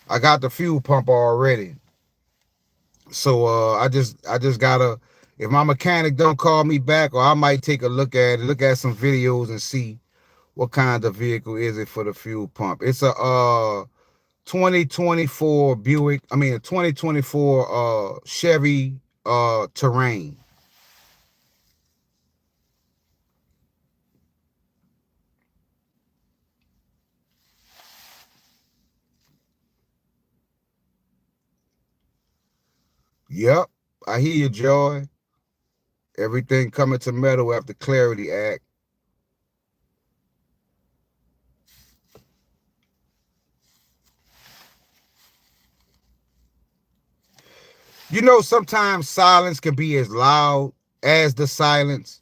I got the fuel pump already. So I just gotta, if my mechanic don't call me back, or I might take a look at it, look at some videos and see what kind of vehicle is it for the fuel pump. It's a 2024 Buick, I mean a 2024 Chevy Terrain. Yep, I hear you, Joy. Everything coming to metal after Clarity Act. You know, sometimes silence can be as loud as the silence.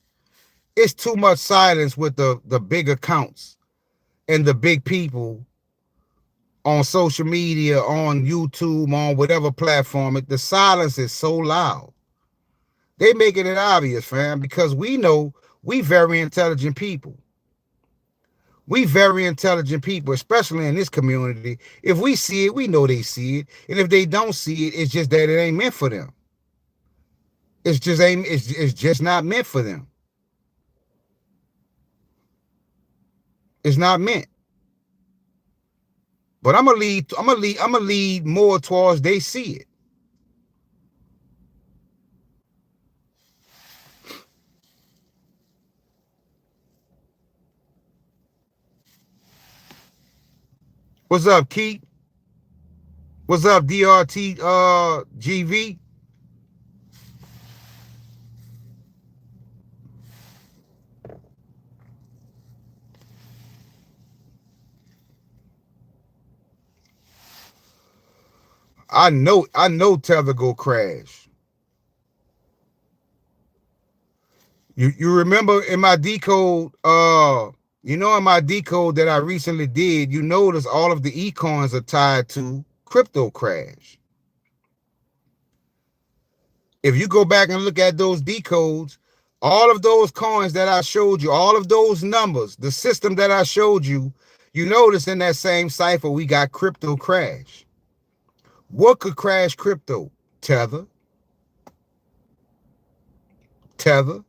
It's too much silence with the big accounts and the big people on social media, on YouTube, on whatever platform. The silence is so loud. They making it obvious, fam, because we know we very intelligent people. We very intelligent people, especially in this community. If we see it, we know they see it. And if they don't see it, it's just that it ain't meant for them. It's just not meant for them. It's not meant. But I'm gonna lead more towards they see it. What's up, Keith? What's up, DRT GV? I know Tether go crash. You remember in my decode, in my decode that I recently did, you notice all of the e-coins are tied to crypto crash. If you go back and look at those decodes, all of those coins that I showed you, all of those numbers, the system that I showed you, you notice in that same cipher, we got crypto crash. What could crash crypto? Tether. Tether.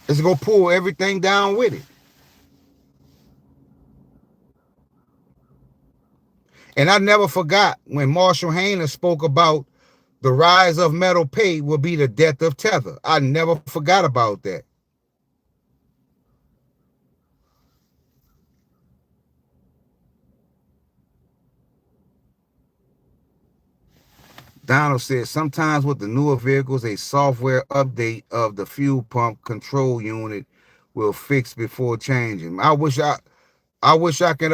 It's going to pull everything down with it. And I never forgot when Marshall Hayner spoke about the rise of metal pay will be the death of Tether. I never forgot about that. Donald said, sometimes with the newer vehicles, a software update of the fuel pump control unit will fix before changing. I wish I could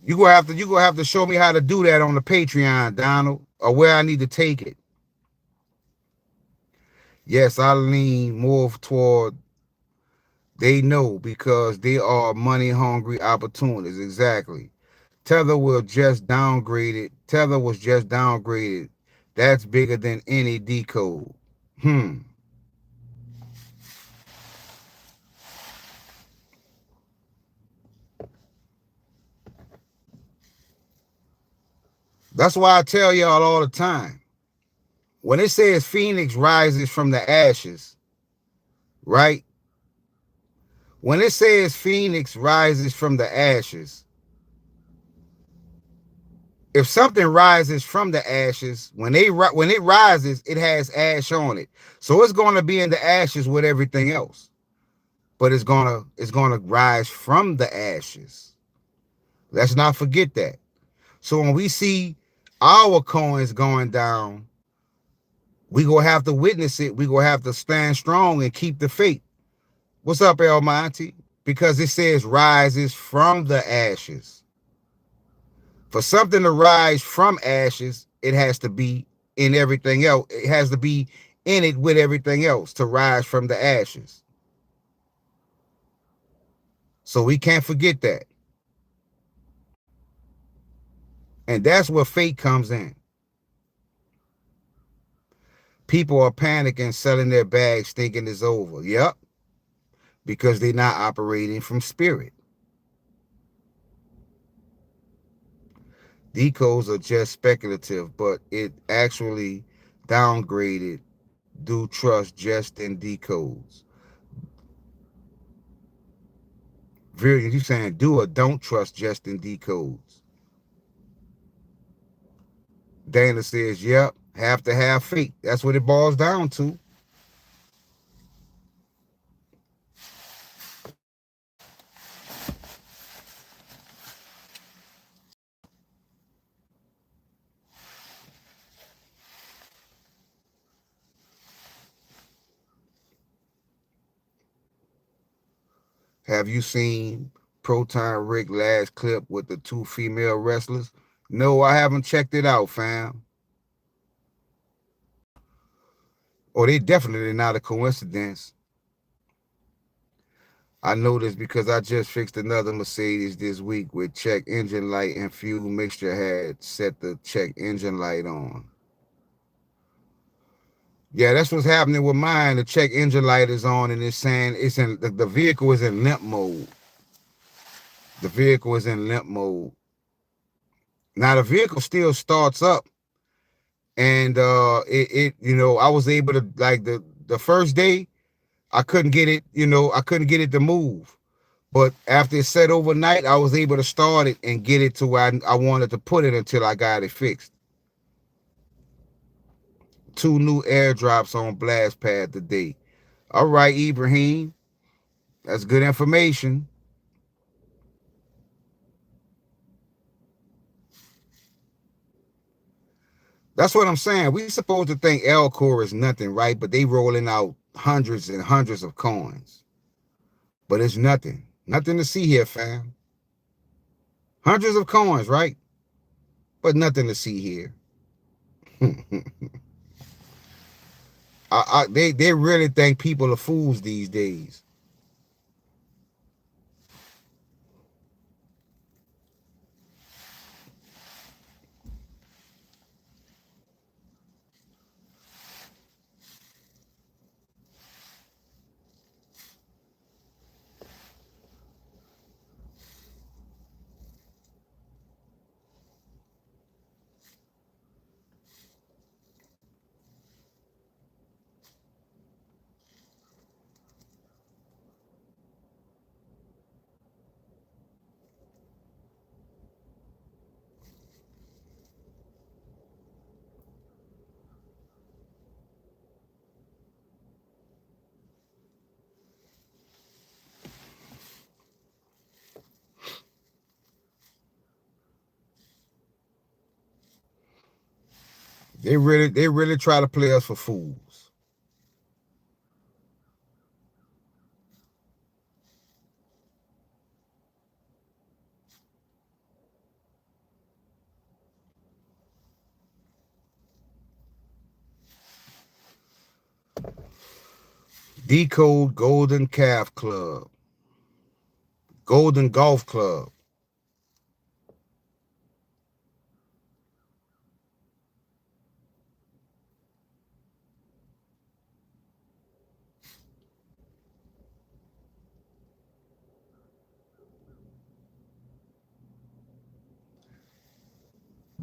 you gonna have to show me how to do that on the Patreon, Donald, or where I need to take it. Yes, I lean more toward they know because they are money hungry opportunities. Exactly. Tether will just downgrade it. Tether was just downgraded. That's bigger than any decode. That's why I tell y'all all the time. When it says Phoenix rises from the ashes, right? When it says Phoenix rises from the ashes, if something rises from the ashes, when it rises, it has ash on it. So it's going to be in the ashes with everything else. But it's going to rise from the ashes. Let's not forget that. So when we see our coins going down, we going to have to witness it. We going to have to stand strong and keep the faith. What's up, El Monty? Because it says rises from the ashes. For something to rise from ashes, it has to be in everything else. It has to be in it with everything else to rise from the ashes. So we can't forget that. And that's where faith comes in. People are panicking, selling their bags, thinking it's over. Yep. Because they're not operating from spirit. Decodes are just speculative, but it actually downgraded. Do trust just in decodes. Virgin, you saying do or don't trust just in decodes. Dana says, yep, have to have faith. That's what it boils down to. Have you seen Proton Rick last clip with the 2 female wrestlers? No, I haven't checked it out, fam. Oh, they definitely not a coincidence. I know this because I just fixed another Mercedes this week with check engine light and fuel mixture had set the check engine light on. Yeah, that's what's happening with mine. The check engine light is on and it's saying it's in the vehicle is in limp mode. The vehicle is in limp mode. Now the vehicle still starts up, and I was able to, like, the first day I couldn't get it, to move. But after it set overnight, I was able to start it and get it to where I wanted to put it until I got it fixed. 2 new airdrops on BlastPad today. All right, Ibrahim. That's good information. That's what I'm saying. We supposed to think Elcor is nothing, right? But they rolling out hundreds and hundreds of coins. But it's nothing. Nothing to see here, fam. Hundreds of coins, right? But nothing to see here. They really think people are fools these days. They really try to play us for fools. Decode Golden Calf Club, Golden Golf Club.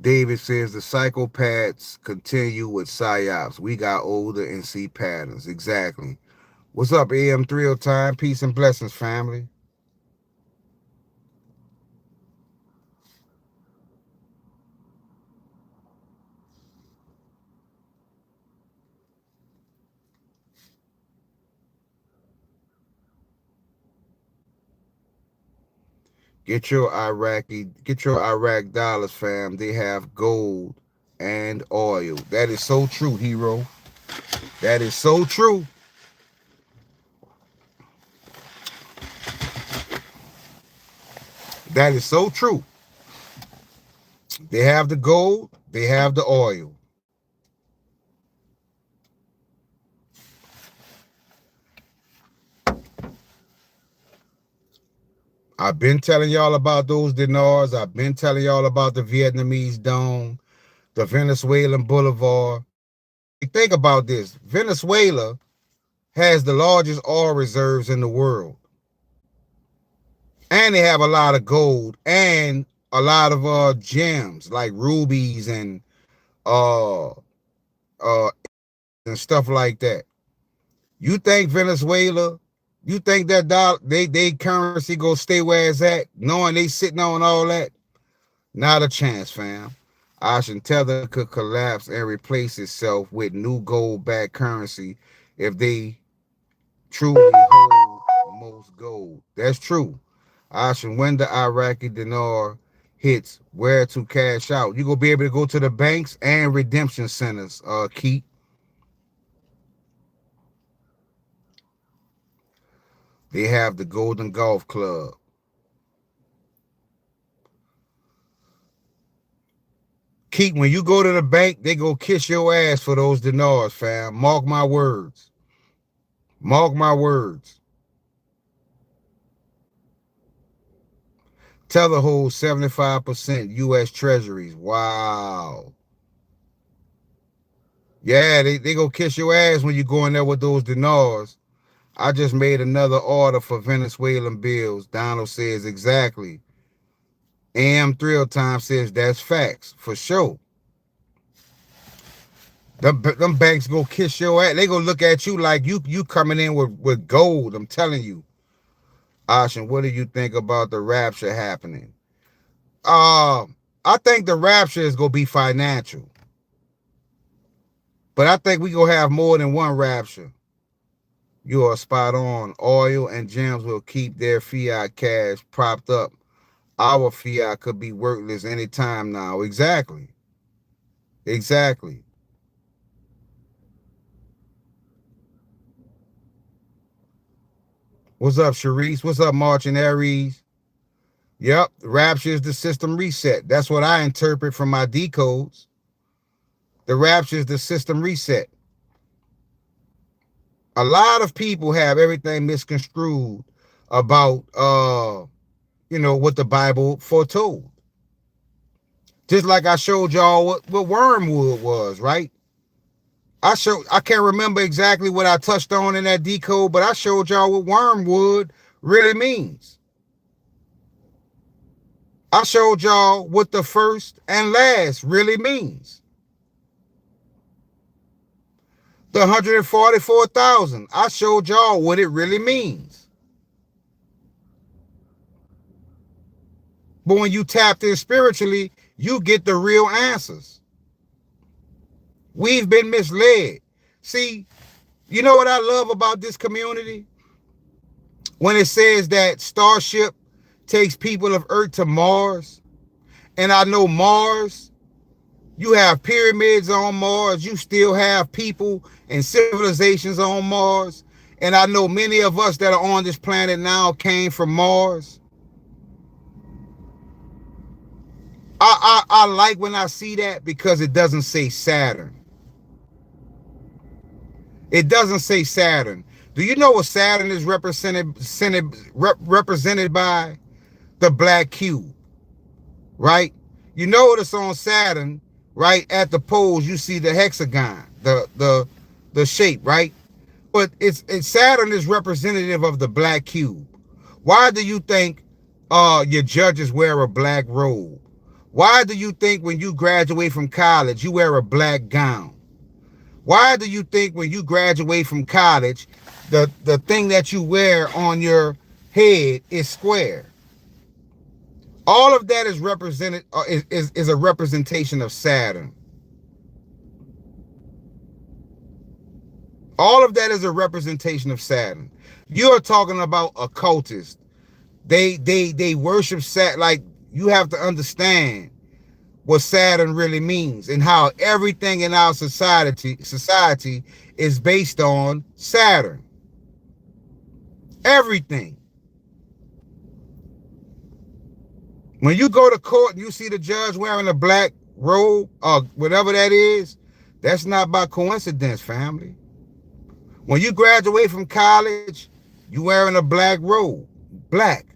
David says the psychopaths continue with psyops. We got older and see patterns. Exactly. What's up, AM Thrill Time? Peace and blessings, family. Get your Iraq dollars, fam. They have gold and oil. That is so true, hero. That is so true. That is so true. They have the gold, they have the oil. I've been telling y'all about those dinars. I've been telling y'all about the Vietnamese dome, the Venezuelan boulevard. Think about this. Venezuela has the largest oil reserves in the world. And they have a lot of gold and a lot of gems like rubies uh uh and stuff like that. You think Venezuela, you think that they currency go stay where it's at, knowing they sitting on all that? Not a chance, fam. Ocean Tether could collapse and replace itself with new gold-backed currency if they truly hold most gold. That's true. Ocean, when the Iraqi dinar hits where to cash out, you gonna be able to go to the banks and redemption centers. Keep. They have the Golden Golf Club. Keep, when you go to the bank, they go kiss your ass for those dinars, fam. Mark my words. Mark my words. Tether holds 75% U.S. Treasuries. Wow. Yeah, they go kiss your ass when you go in there with those dinars. I just made another order for Venezuelan bills. Donald says exactly. AM Thrill Time says that's facts for sure. Them banks go kiss your ass. They go look at you like you coming in with gold. I'm telling you. Ashen, what do you think about the rapture happening? Uh, I think the rapture is gonna be financial, but I think we gonna have more than one rapture. You are spot on. Oil and gems will keep their fiat cash propped up. Our fiat could be worthless anytime now. Exactly. Exactly. What's up, Sharice? What's up, March and Aries? Yep, rapture is the system reset. That's what I interpret from my decodes. The rapture is the system reset. A lot of people have everything misconstrued about what the Bible foretold. Just like I showed y'all what wormwood was, right? I can't remember exactly what I touched on in that decode, but I showed y'all what wormwood really means. I showed y'all what the first and last really means. The 144,000, I showed y'all what it really means. But when you tapped in spiritually, you get the real answers. We've been misled. See, you know what I love about this community? When it says that Starship takes people of Earth to Mars, and I know Mars, you have pyramids on Mars, you still have people and civilizations on Mars, and I know many of us that are on this planet now came from Mars. I like when I see that because it doesn't say Saturn. It doesn't say Saturn. Do you know what Saturn is represented by? The black cube, right? You notice on Saturn, right at the poles, you see the hexagon, the shape, right? But it's Saturn is representative of the black cube. Why do you think your judges wear a black robe? Why do you think when you graduate from college you wear a black gown? Why do you think when you graduate from college, the thing that you wear on your head is square? All of that is represented is a representation of Saturn. All of that is a representation of Saturn. You're talking about occultists. They worship Saturn. Like, you have to understand what Saturn really means and how everything in our society is based on Saturn. Everything. When you go to court and you see the judge wearing a black robe or whatever that is, that's not by coincidence, family. When you graduate from college, you wearing a black robe. Black.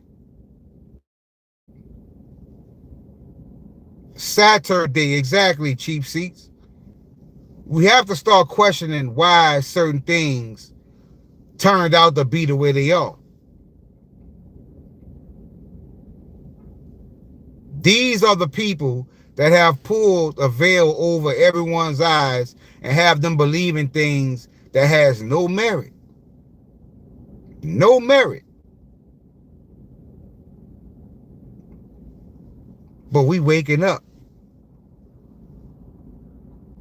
Saturday, exactly, cheap seats. We have to start questioning why certain things turned out to be the way they are. These are the people that have pulled a veil over everyone's eyes and have them believing things that has no merit. No merit. But we waking up.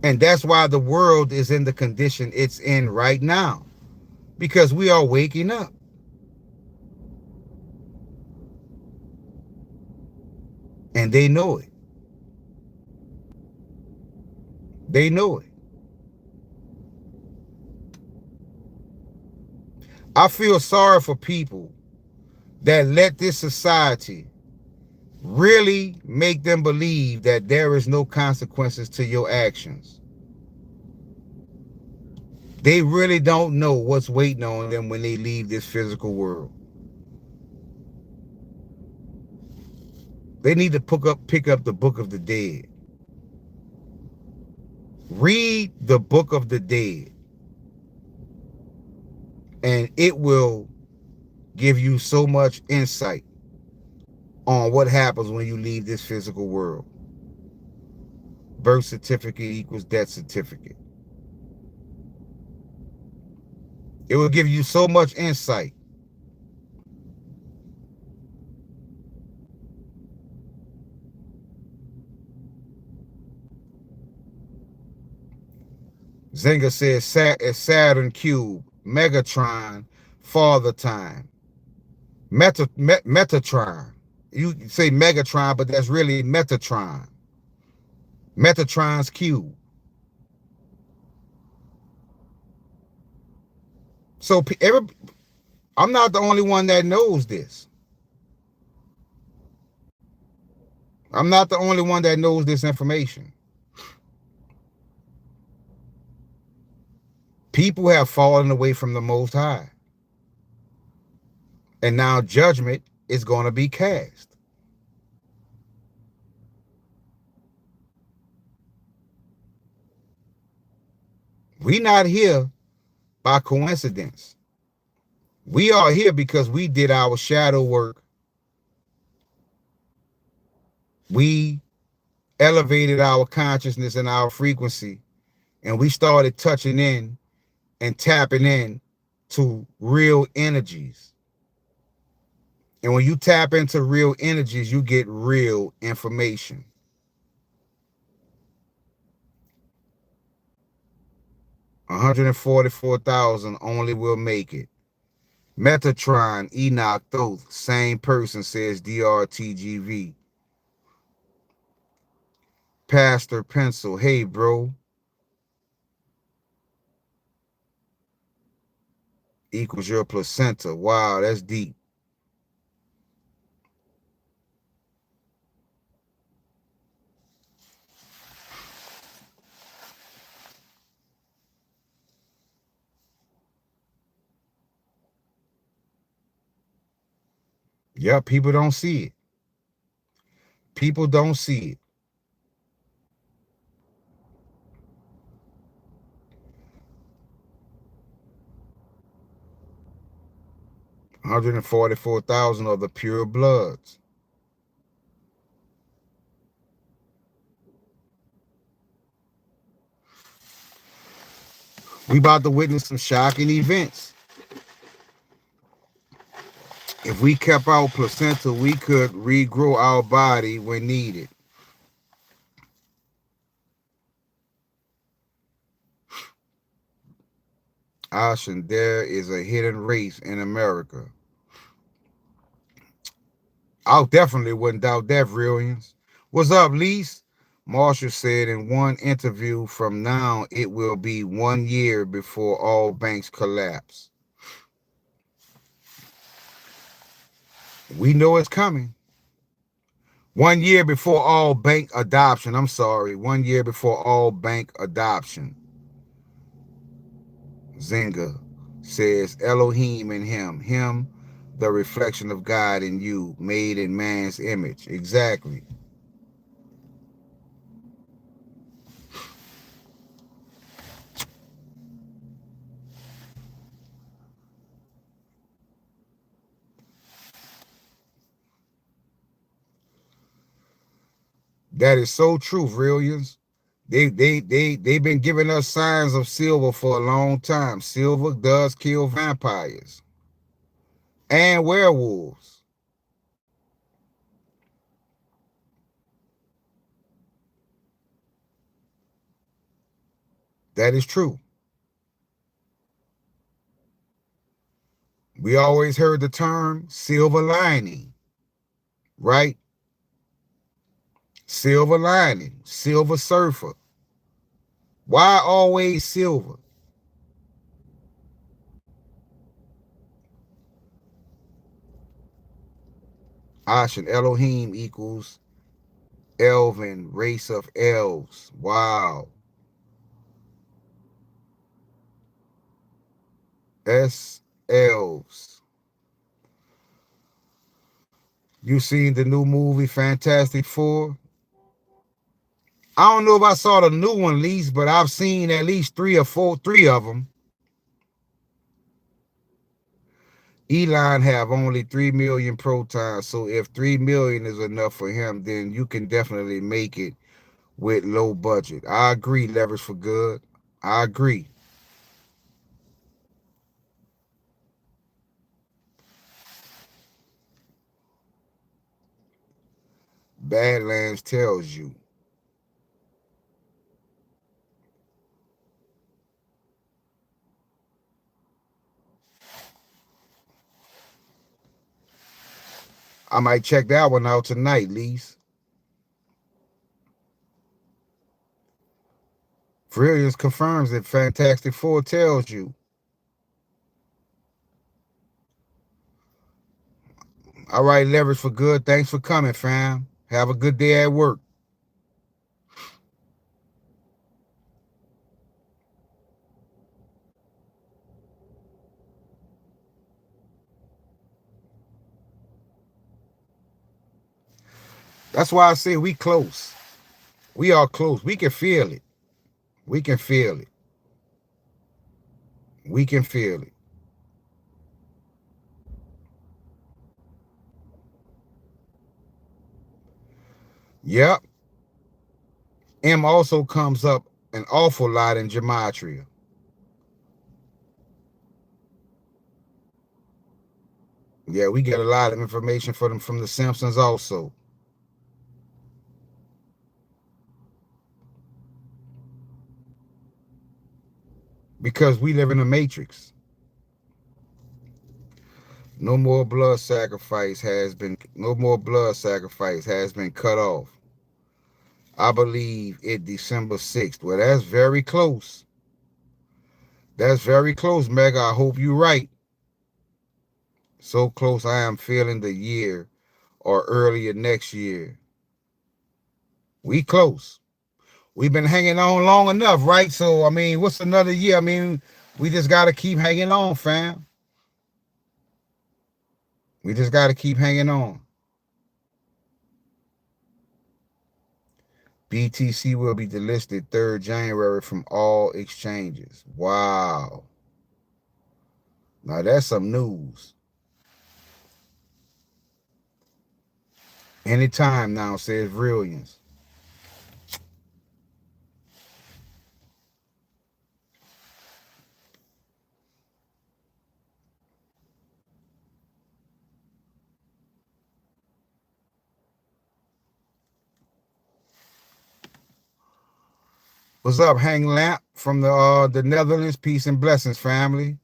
And that's why the world is in the condition it's in right now. Because we are waking up. And they know it. They know it. I feel sorry for people that let this society really make them believe that there is no consequences to your actions. They really don't know what's waiting on them when they leave this physical world. They need to pick up the Book of the Dead. Read the Book of the Dead. And it will give you so much insight on what happens when you leave this physical world. Birth certificate equals death certificate. It will give you so much insight. Zenga says Saturn cube, Megatron, Father Time, Metatron. You say Megatron, but that's really Metatron. Metatron's cube. So I'm not the only one that knows this. I'm not the only one that knows this information. People have fallen away from the Most High. And now judgment is going to be cast. We not here by coincidence. We are here because we did our shadow work. We elevated our consciousness and our frequency, and we started touching in and tapping in to real energies. And when you tap into real energies, you get real information. $144,000 only will make it. Metatron, Enoch Thoth, same person, says DRTGV. Pastor Pencil, hey bro. Equals your placenta. Wow, that's deep. Yeah, people don't see it. People don't see it. $144,000 of the pure bloods. We about to witness some shocking events. If we kept our placenta, we could regrow our body when needed. Ashen, there is a hidden race in America. I definitely wouldn't doubt that, Brilliance. What's up, Lise? Marshall said in one interview, from now it will be 1 year before all banks collapse. We know it's coming. 1 year before all bank adoption. I'm sorry. 1 year before all bank adoption. Zinga says Elohim in him, the reflection of God in you, made in man's image. Exactly. That is so true, Brilliance. They've been giving us signs of silver for a long time. Silver does kill vampires and werewolves. That is true. We always heard the term silver lining, right? Silver lining, silver surfer. Why always silver? Ashen, Elohim equals Elven, race of elves. Wow. S elves. You seen the new movie Fantastic Four? I don't know if I saw the new one, least, but I've seen at least three of them. Elon have only 3 million protons, so if 3 million is enough for him, then you can definitely make it with low budget. I agree, Leverage for Good. I agree. Badlands tells you. I might check that one out tonight, Lise. Brilliance confirms that Fantastic Four tells you. All right, Leverage for Good. Thanks for coming, fam. Have a good day at work. That's why I say we close. We are close. We can feel it. We can feel it. We can feel it. Yep. M also comes up an awful lot in gematria. Yeah, we get a lot of information from the Simpsons also. Because we live in a matrix. No more blood sacrifice has been cut off. I believe it December 6th. Well, that's very close. That's very close, Meg. I hope you're right. So close I am feeling the year or earlier next year. We close. We've been hanging on long enough, right? So I mean, what's another year? I mean, we just gotta keep hanging on, fam. We just gotta keep hanging on. BTC will be delisted 3rd January from all exchanges. Wow. Now that's some news. Anytime now, says Brilliance. What's up, Hang Lamp from the Netherlands? Peace and blessings, family.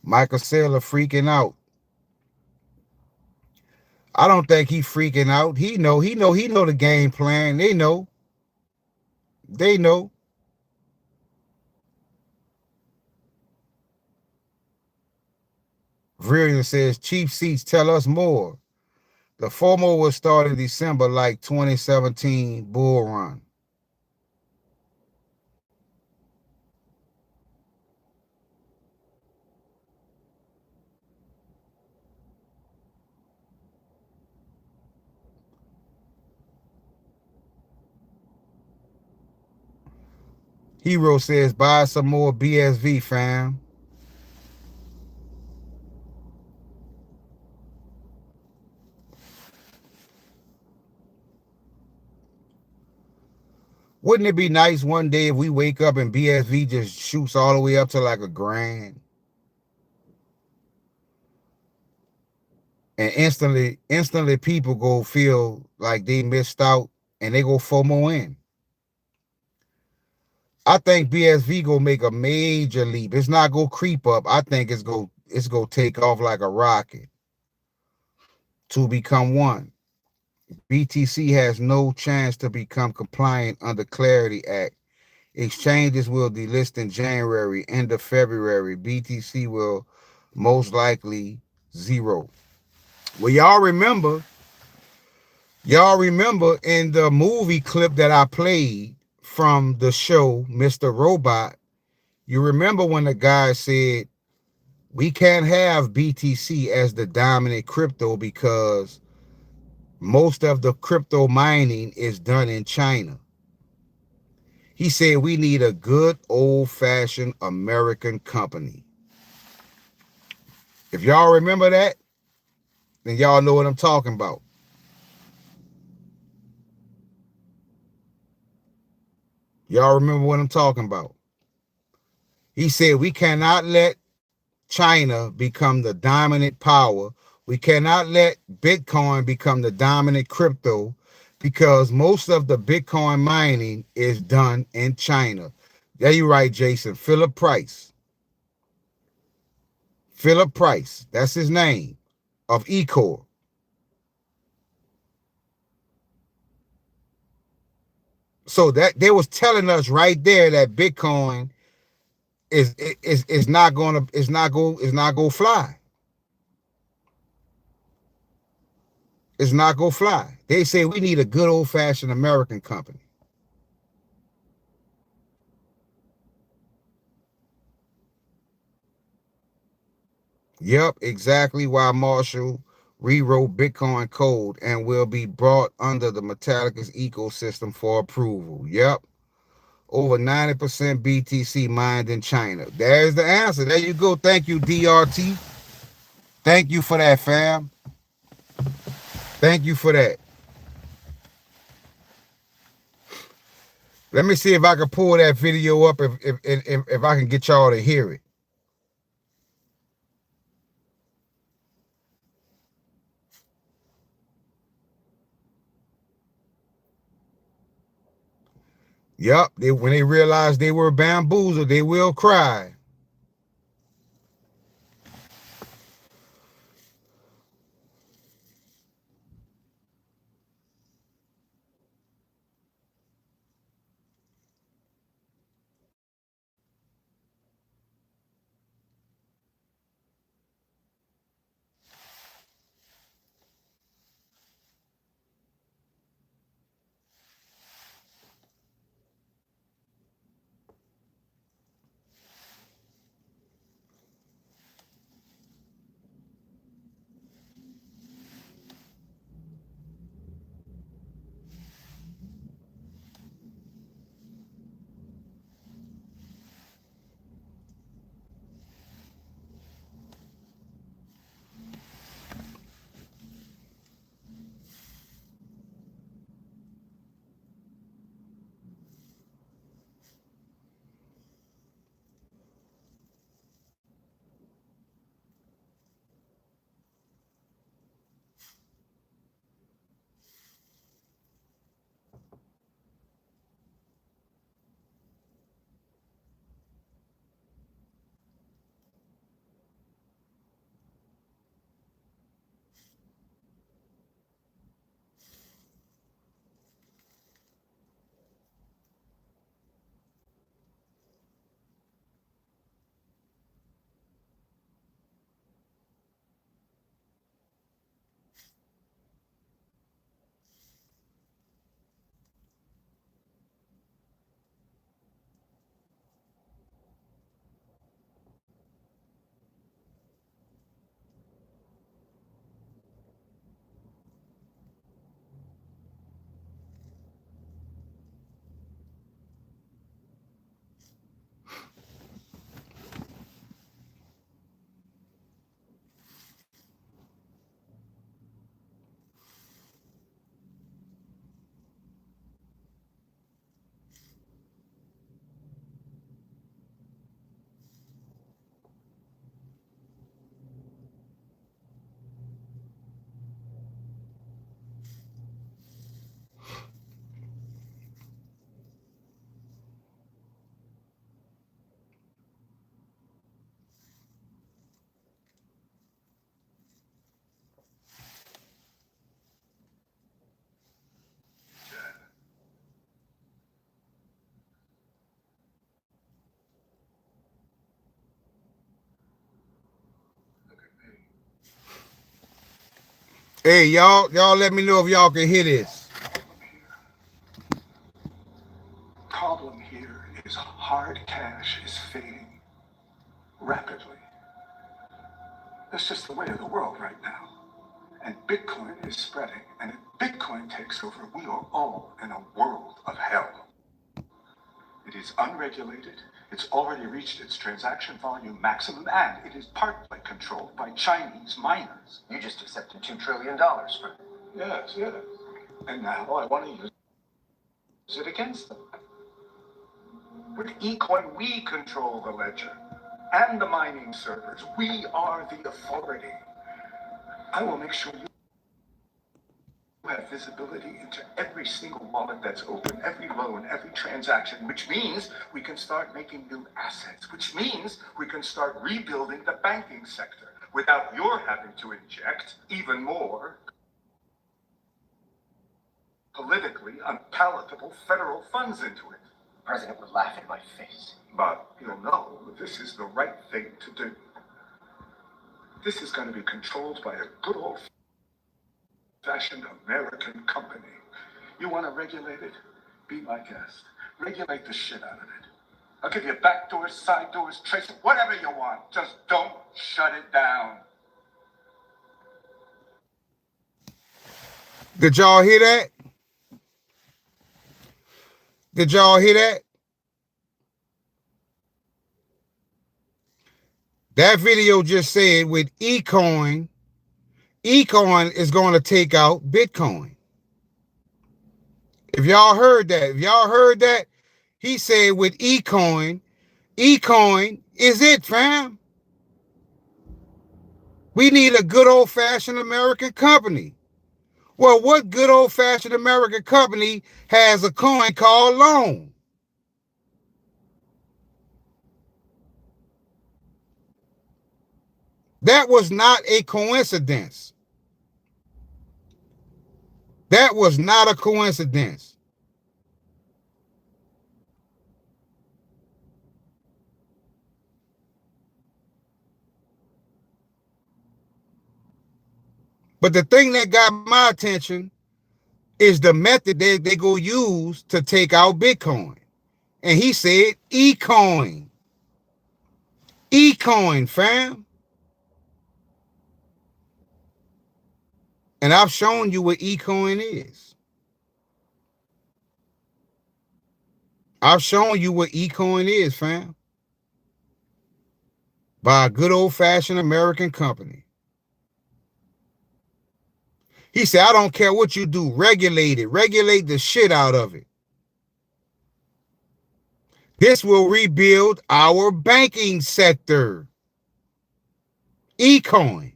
Michael Saylor freaking out. I don't think he freaking out. He know the game plan. They know. They know. Viridian says, cheap seats tell us more. The FOMO will start in December like 2017 bull run. Hero says, buy some more BSV, fam. Wouldn't it be nice one day if we wake up and BSV just shoots all the way up to like $1,000? And instantly people go feel like they missed out and they go FOMO in. I think BSV go make a major leap. It's not go creep up. I think it's go take off like a rocket to become one. BTC has no chance to become compliant under Clarity Act. Exchanges will delist in January, end of February. BTC will most likely zero. Well, y'all remember in the movie clip that I played from the show, Mr. Robot, you remember when the guy said, we can't have BTC as the dominant crypto because most of the crypto mining is done in China. He said we need a good old-fashioned American company. If y'all remember that, then y'all know what I'm talking about. Y'all remember what I'm talking about. He said we cannot let China become the dominant power. We cannot let Bitcoin become the dominant crypto because most of the Bitcoin mining is done in China. There you right, Jason. Philip Price. Philip Price. That's his name, of Ecor. So that they was telling us right there that Bitcoin is not gonna fly. It's not going to fly. They say we need a good old-fashioned American company. Yep, exactly why Marshall rewrote Bitcoin code and will be brought under the Metallicus ecosystem for approval. Yep. Over 90% BTC mined in China. There's the answer. There you go. Thank you, DRT. Thank you for that, fam. Thank you for that. Let me see if I can pull that video up if I can get y'all to hear it. Yep, when they realized they were bamboozled, they will cry. Hey, y'all let me know if y'all can hear this. Problem here is hard cash is fading rapidly. That's just the way of the world right now. And Bitcoin is spreading. And if Bitcoin takes over, we are all in a world of hell. It is unregulated. It's already reached its transaction volume maximum, and it is partly controlled by Chinese miners. You just accepted $2 trillion from it. Yes, yes. And now I want to use it against them. With eCoin, we control the ledger and the mining servers. We are the authority. I will make sure you have visibility into every single wallet that's open, every loan, every transaction, which means we can start making new assets, which means we can start rebuilding the banking sector without your having to inject even more politically unpalatable federal funds into it. The president would laugh in my face. But you'll know this is the right thing to do. This is going to be controlled by a good old old-fashioned American company. You want to regulate it? Be my guest. Regulate the shit out of it. I'll give you back doors, side doors, trace, whatever you want. Just don't shut it down. Did y'all hear that? Did y'all hear that? That video just said with eCoin is going to take out Bitcoin. If y'all heard that, he said with eCoin is it, fam. We need a good old-fashioned American company. Well, what good old-fashioned American company has a coin called Loan? That was not a coincidence. That was not a coincidence. But the thing that got my attention is the method they go use to take out Bitcoin. And he said eCoin. eCoin, fam. And I've shown you what eCoin is. I've shown you what eCoin is, fam. By a good old-fashioned American company. He said, I don't care what you do. Regulate it. Regulate the shit out of it. This will rebuild our banking sector. eCoin.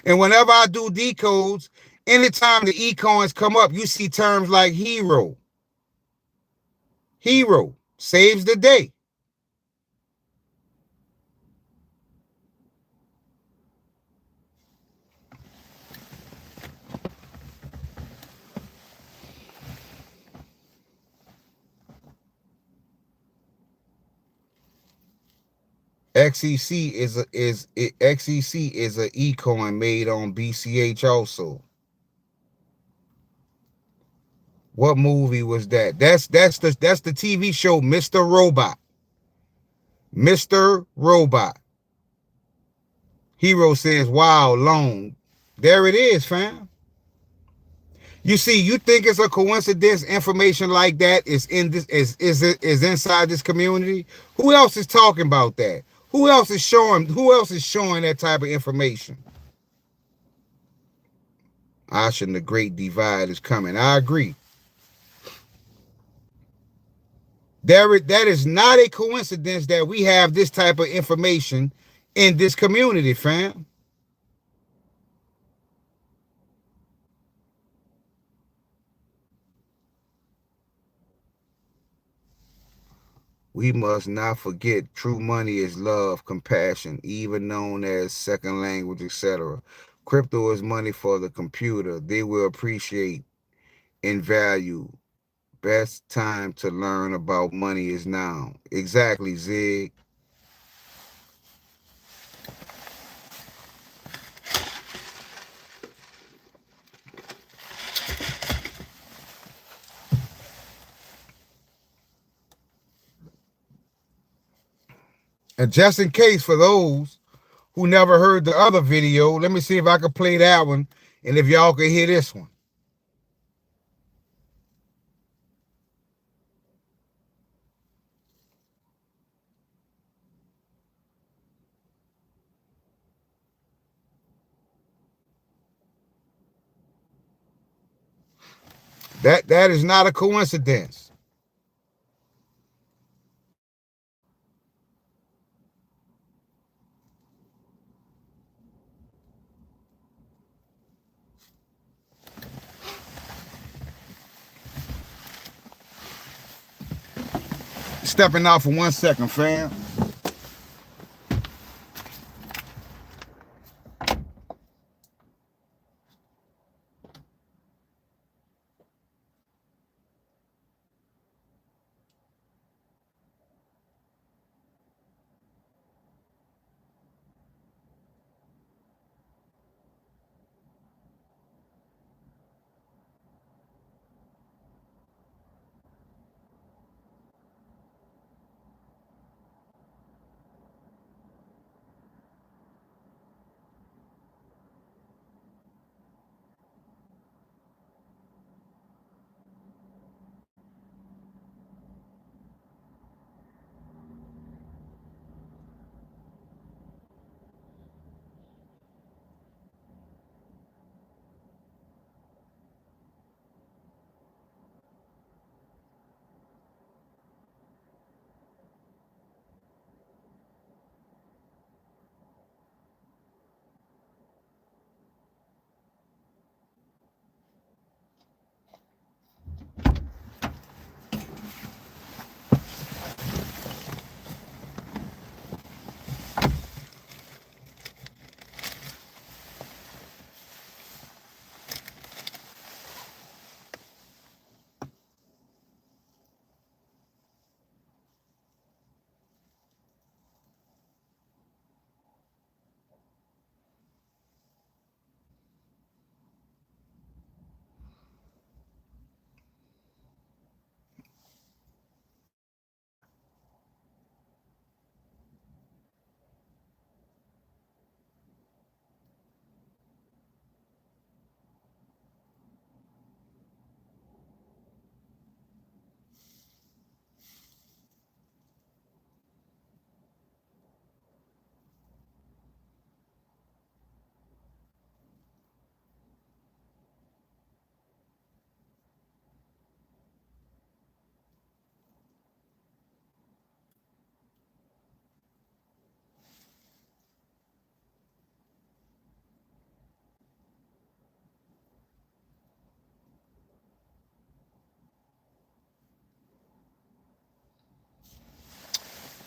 And whenever I do decodes, anytime the eCoins come up, you see terms like hero. Hero saves the day. XEC is a eCoin made on BCH also. What movie was that? That's the TV show Mr. Robot. Mr. Robot. Hero says, wow, Loan. There it is, fam. You see, you think it's a coincidence information like that is in this is inside this community? Who else is talking about that? Who else is showing that type of information? Ashen, the great divide is coming. I agree. That is not a coincidence that we have this type of information in this community, fam. We must not forget true money is love, compassion, even known as second language, etc. Crypto is money for the computer. They will appreciate and value. Best time to learn about money is now. Exactly, Zig. And just in case for those who never heard the other video, let me see if I can play that one and if y'all can hear this one. That is not a coincidence. Stepping out for 1 second, fam.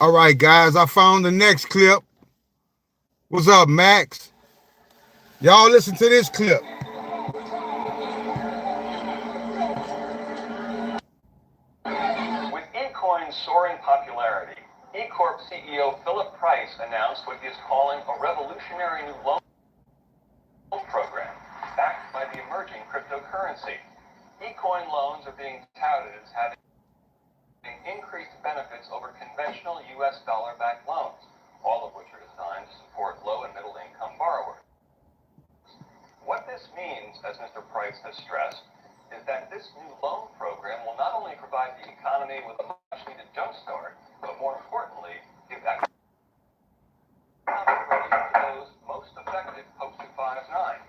All right, guys, I found the next clip. What's up, Max? Y'all listen to this clip. With eCoin's soaring popularity, eCorp CEO Philip Price announced what he is calling a revolutionary new loan program backed by the emerging cryptocurrency. eCoin loans are being touted as having increased benefits over conventional U.S. dollar-backed loans, all of which are designed to support low and middle-income borrowers. What this means, as Mr. Price has stressed, is that this new loan program will not only provide the economy with a much-needed jumpstart, but more importantly, give economic relief to those most affected post-2009.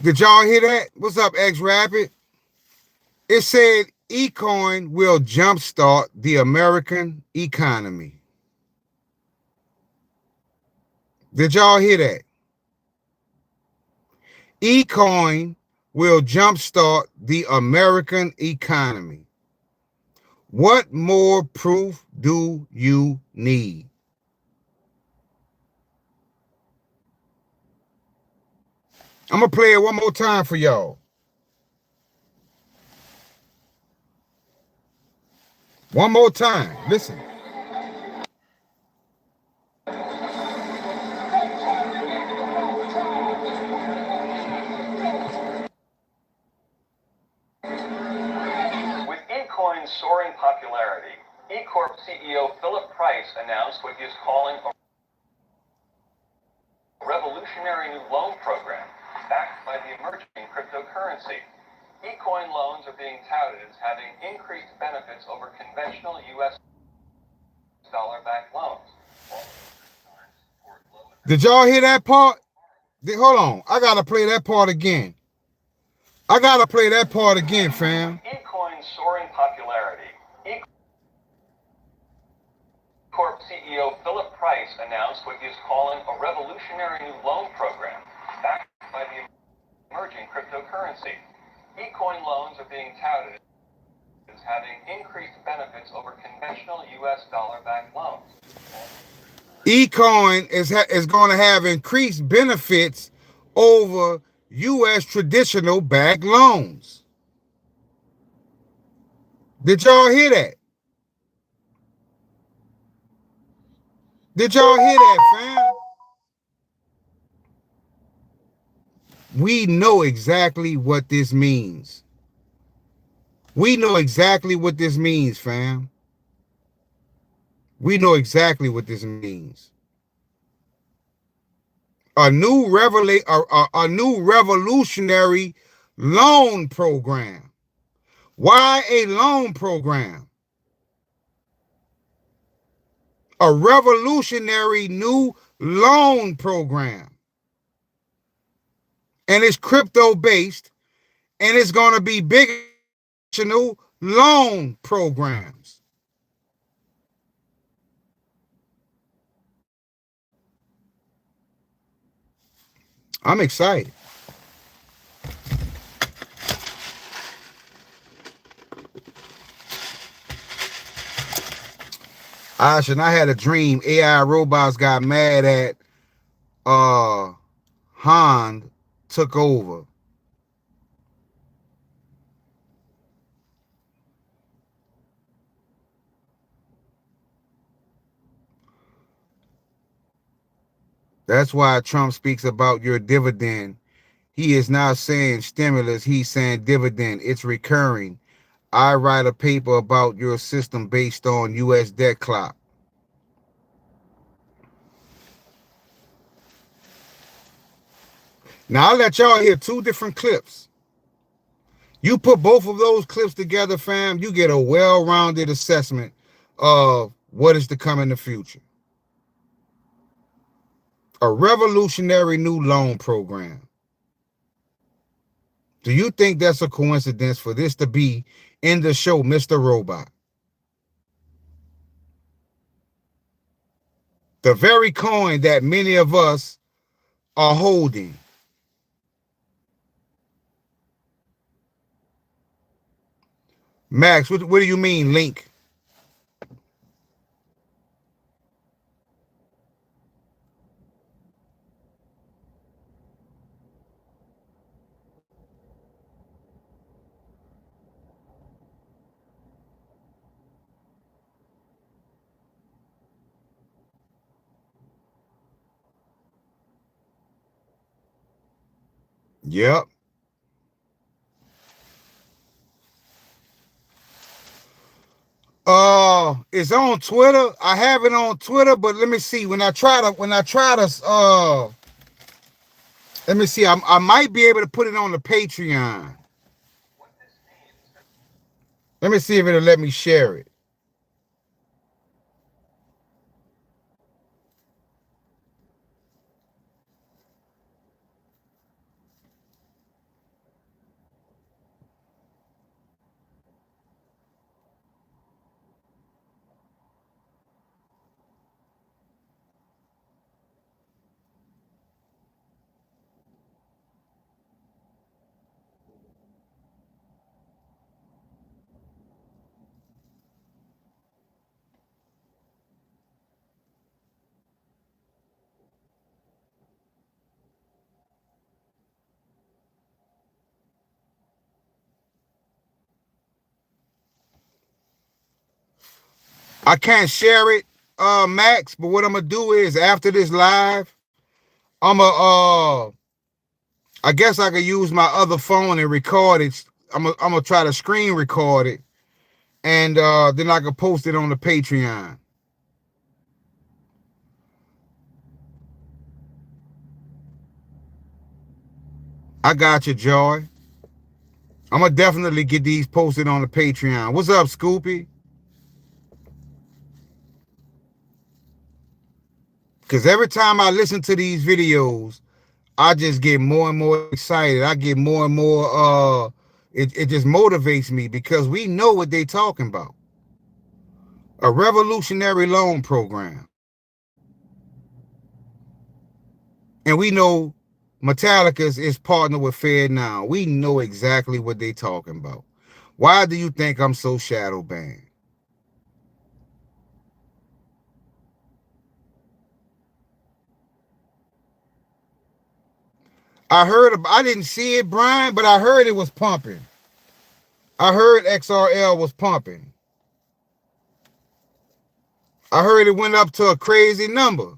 Did y'all hear that? What's up, X-Rapid? It said eCoin will jumpstart the American economy. Did y'all hear that? eCoin will jumpstart the American economy. What more proof do you need? I'm going to play it one more time for y'all. One more time. Listen. With eCoin's soaring popularity, eCorp CEO Philip Price announced what he is calling a revolutionary new loan program backed by the emerging cryptocurrency. eCoin loans are being touted as having increased benefits over conventional U.S. dollar-backed loans. Did y'all hear that part? Hold on. I got to play that part again. Fam. eCoin's soaring popularity, eCorp CEO Philip Price announced what he is calling a revolutionary new loan program backed by the emerging cryptocurrency. eCoin loans are being touted as having increased benefits over conventional U.S. dollar-backed loans. eCoin is going to have increased benefits over U.S. traditional backed loans. Did y'all hear that? Fam? We know exactly what this means. fam. We know exactly what this means. A new revolutionary loan program. Why a loan program? A revolutionary new loan program. And it's crypto based, and it's going to be big loan programs. I'm excited. Ash, and I had a dream AI robots got mad at Han took over. That's why Trump speaks about your dividend. He is not saying stimulus, he's saying dividend. It's recurring. I write a paper about your system based on U.S. debt clock. Now, I'll let y'all hear two different clips. You put both of those clips together, fam, you get a well-rounded assessment of what is to come in the future. A revolutionary new loan program. Do you think that's a coincidence for this to be in the show, Mr. Robot? The very coin that many of us are holding. Max, what do you mean, Link? Yep. It's on Twitter. I have it on Twitter, but let me see. When I try to let me see. I might be able to put it on the Patreon. Let me see if it'll let me share it. I can't share it, Max, but what I'm gonna do is after this live, I guess I could use my other phone and record it. I'm gonna try to screen record it, and then I can post it on the Patreon. I got you, Joy. I'm gonna definitely get these posted on the Patreon. What's up, Scoopy? Because every time I listen to these videos, I just get more and more excited. I get more and more it just motivates me because we know what they talking about. A revolutionary loan program. And we know Metallica's is partnered with FedNow. We know exactly what they talking about. Why do you think I'm so shadow banned? I didn't see it, Brian, but I heard it was pumping. I heard XRL was pumping. I heard it went up to a crazy number.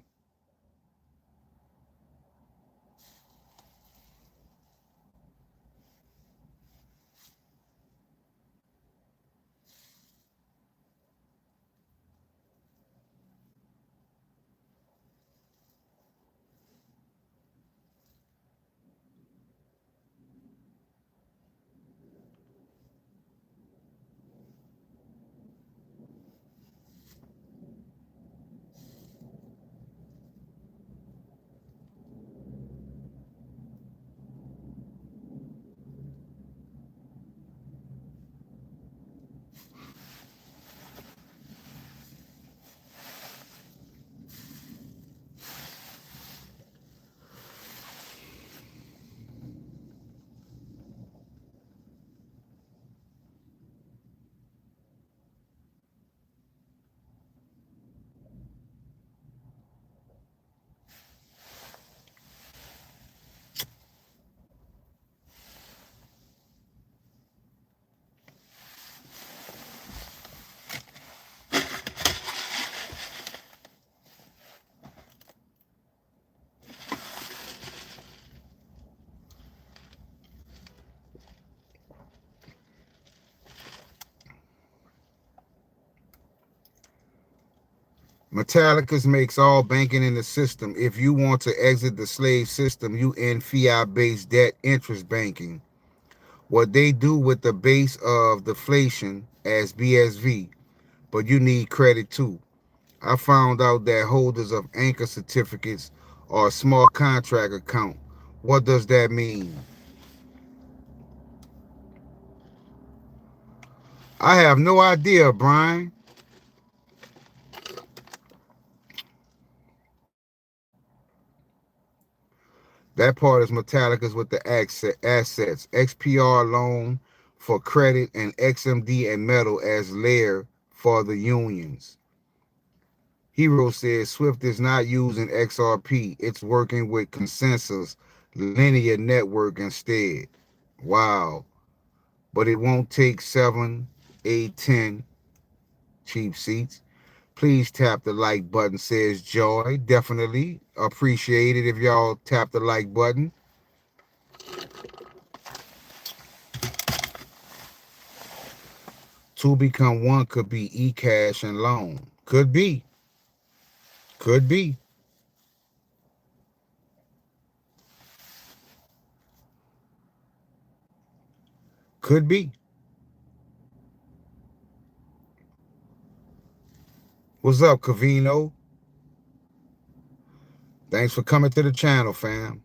Metallicus makes all banking in the system. If you want to exit the slave system, you end fiat-based debt interest banking. What they do with the base of deflation as BSV, but you need credit too. I found out that holders of anchor certificates are a small contract account. What does that mean? I have no idea, Brian. That part is Metallicus with the assets. XPR loan for credit and XMD and metal as layer for the unions. Hero says Swift is not using XRP. It's working with consensus linear network instead. Wow. But it won't take 7, 8, 10 cheap seats. Please tap the like button, says Joy. Definitely appreciate it if y'all tap the like button. Two become one could be eCash and loan. Could be. Could be. Could be. What's up, Cavino? Thanks for coming to the channel, fam.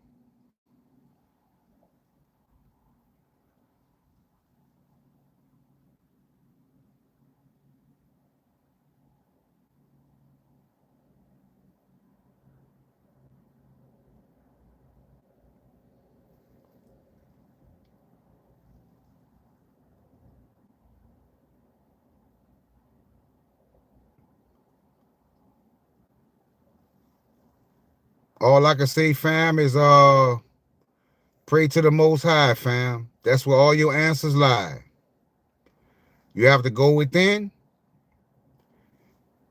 All I can say, fam, is pray to the Most High, fam. That's where all your answers lie. You have to go within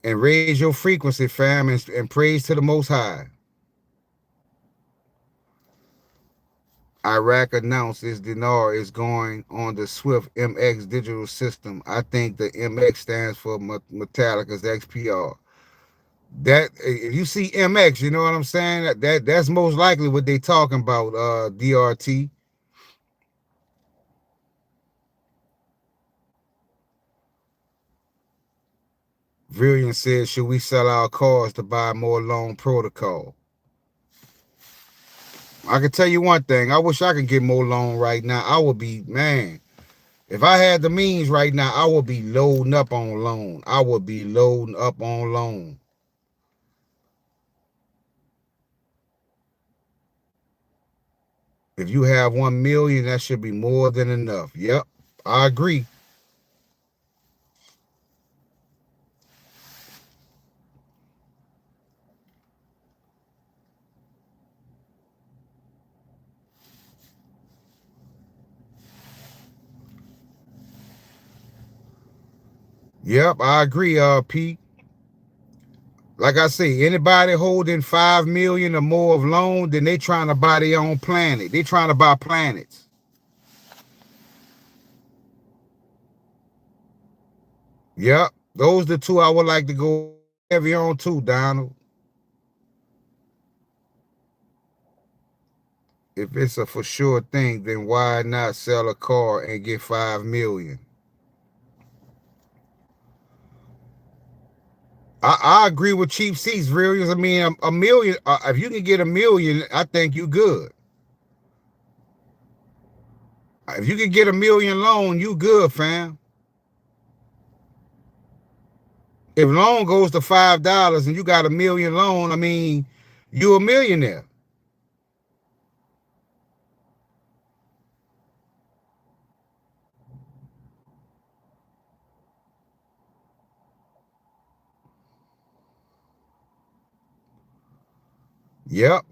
and raise your frequency, fam, and praise to the Most High. Iraq announced its dinar is going on the Swift MX digital system. I think the MX stands for Metallica's XPR. That if you see MX, you know what I'm saying? That's most likely what they talking about, DRT. Villian said, should we sell our cars to buy more loan protocol? I can tell you one thing. I wish I could get more loan right now. I would be, man, if I had the means right now, I would be loading up on loan. I would be loading up on loan. If you have 1 million, that should be more than enough. Yep, I agree. Yep, I agree, Pete. Like I say, anybody holding 5 million or more of loan, then they trying to buy their own planet. They trying to buy planets. Yep, those are the two I would like to go heavy on too, Donald. If it's a for sure thing, then why not sell a car and get 5 million? I agree with Chief Seats, Villians. I mean, a million, if you can get 1 million, I think you good. If you can get 1 million loan, you good, fam. If loan goes to $5 and you got 1 million loan, I mean, you a millionaire. Yep.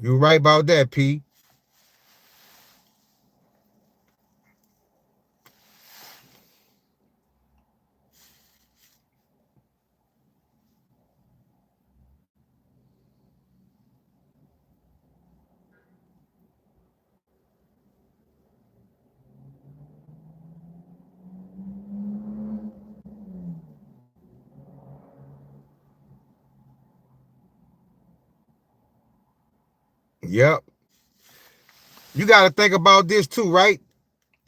You right about that, P. Yep. You got to think about this too, right?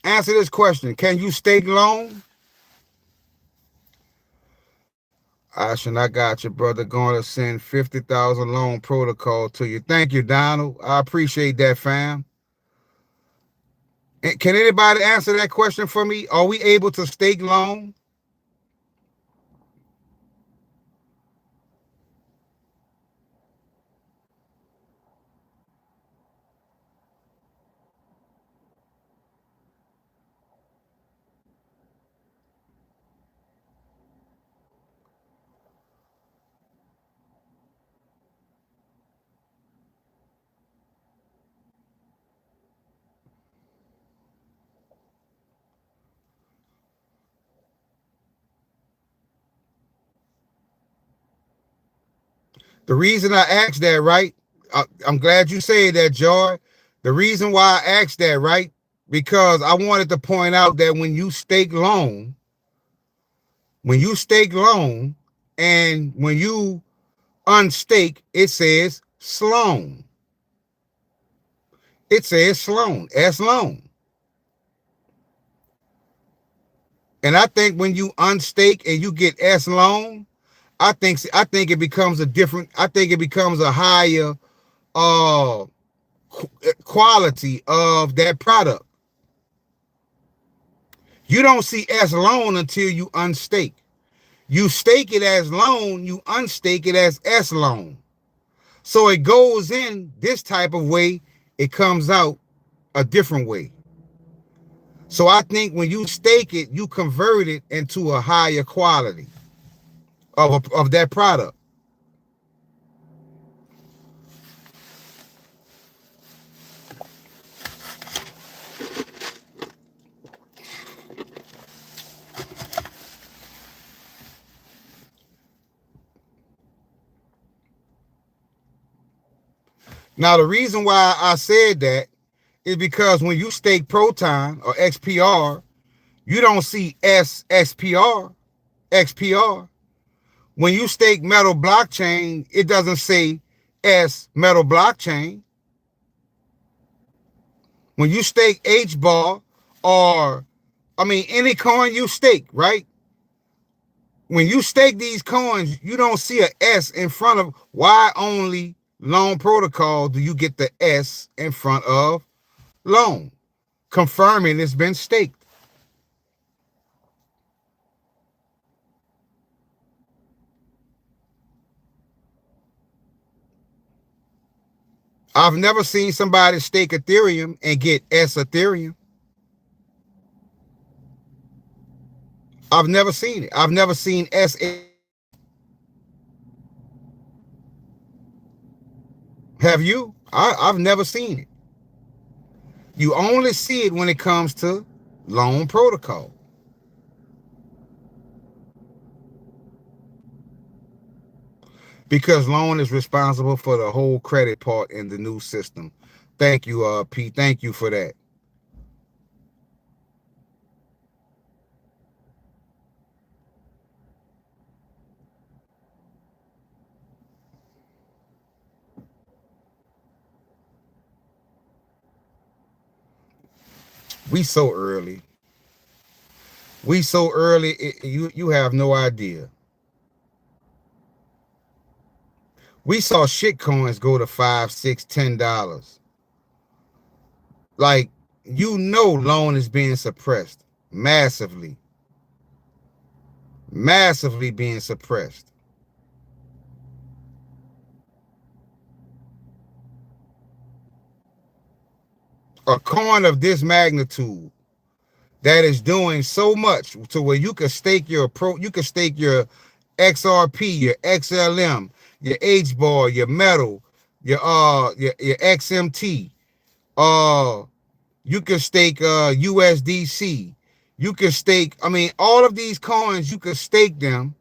Answer this question. Can you stake loan? Ashen, I got you, brother. Going to send 50,000 loan protocol to you. Thank you, Donald. I appreciate that, fam. And can anybody answer that question for me? Are we able to stake loan? The reason I asked that, right? I'm glad you say that, Joy. The reason why I asked that, right? Because I wanted to point out that when you stake long, and when you unstake, it says Sloan. It says Sloan, S loan. And I think when you unstake and you get S loan, I think it becomes a higher uh quality of that product. You don't see S loan until you unstake. You stake it as loan, you unstake it as S loan. So it goes in this type of way, it comes out a different way. So I think when you stake it, you convert it into a higher quality of that product. Now, the reason why I said that is because when you stake Proton or XPR, you don't see SXPR, XPR. When you stake Metal Blockchain, it doesn't say S Metal Blockchain. When you stake HBAR, or any coin you stake, right? When you stake these coins, you don't see a S in front of. Why only Loan Protocol do you get the S in front of loan, confirming it's been staked? I've never seen somebody stake Ethereum and get S Ethereum. I've never seen it. I've never seen S. Have you? I've never seen it. You only see it when it comes to Loan Protocol. Because loan is responsible for the whole credit part in the new system. Thank you, Pete. Thank you for that. We so early. We so early. You have no idea. We saw shit coins go to $5, $6, $10. Like, loan is being suppressed massively. Massively being suppressed. A coin of this magnitude that is doing so much to where you can stake your XRP, your XLM, your HBAR, your metal, your XMT. You can stake USDC. You can stake, all of these coins, you can stake them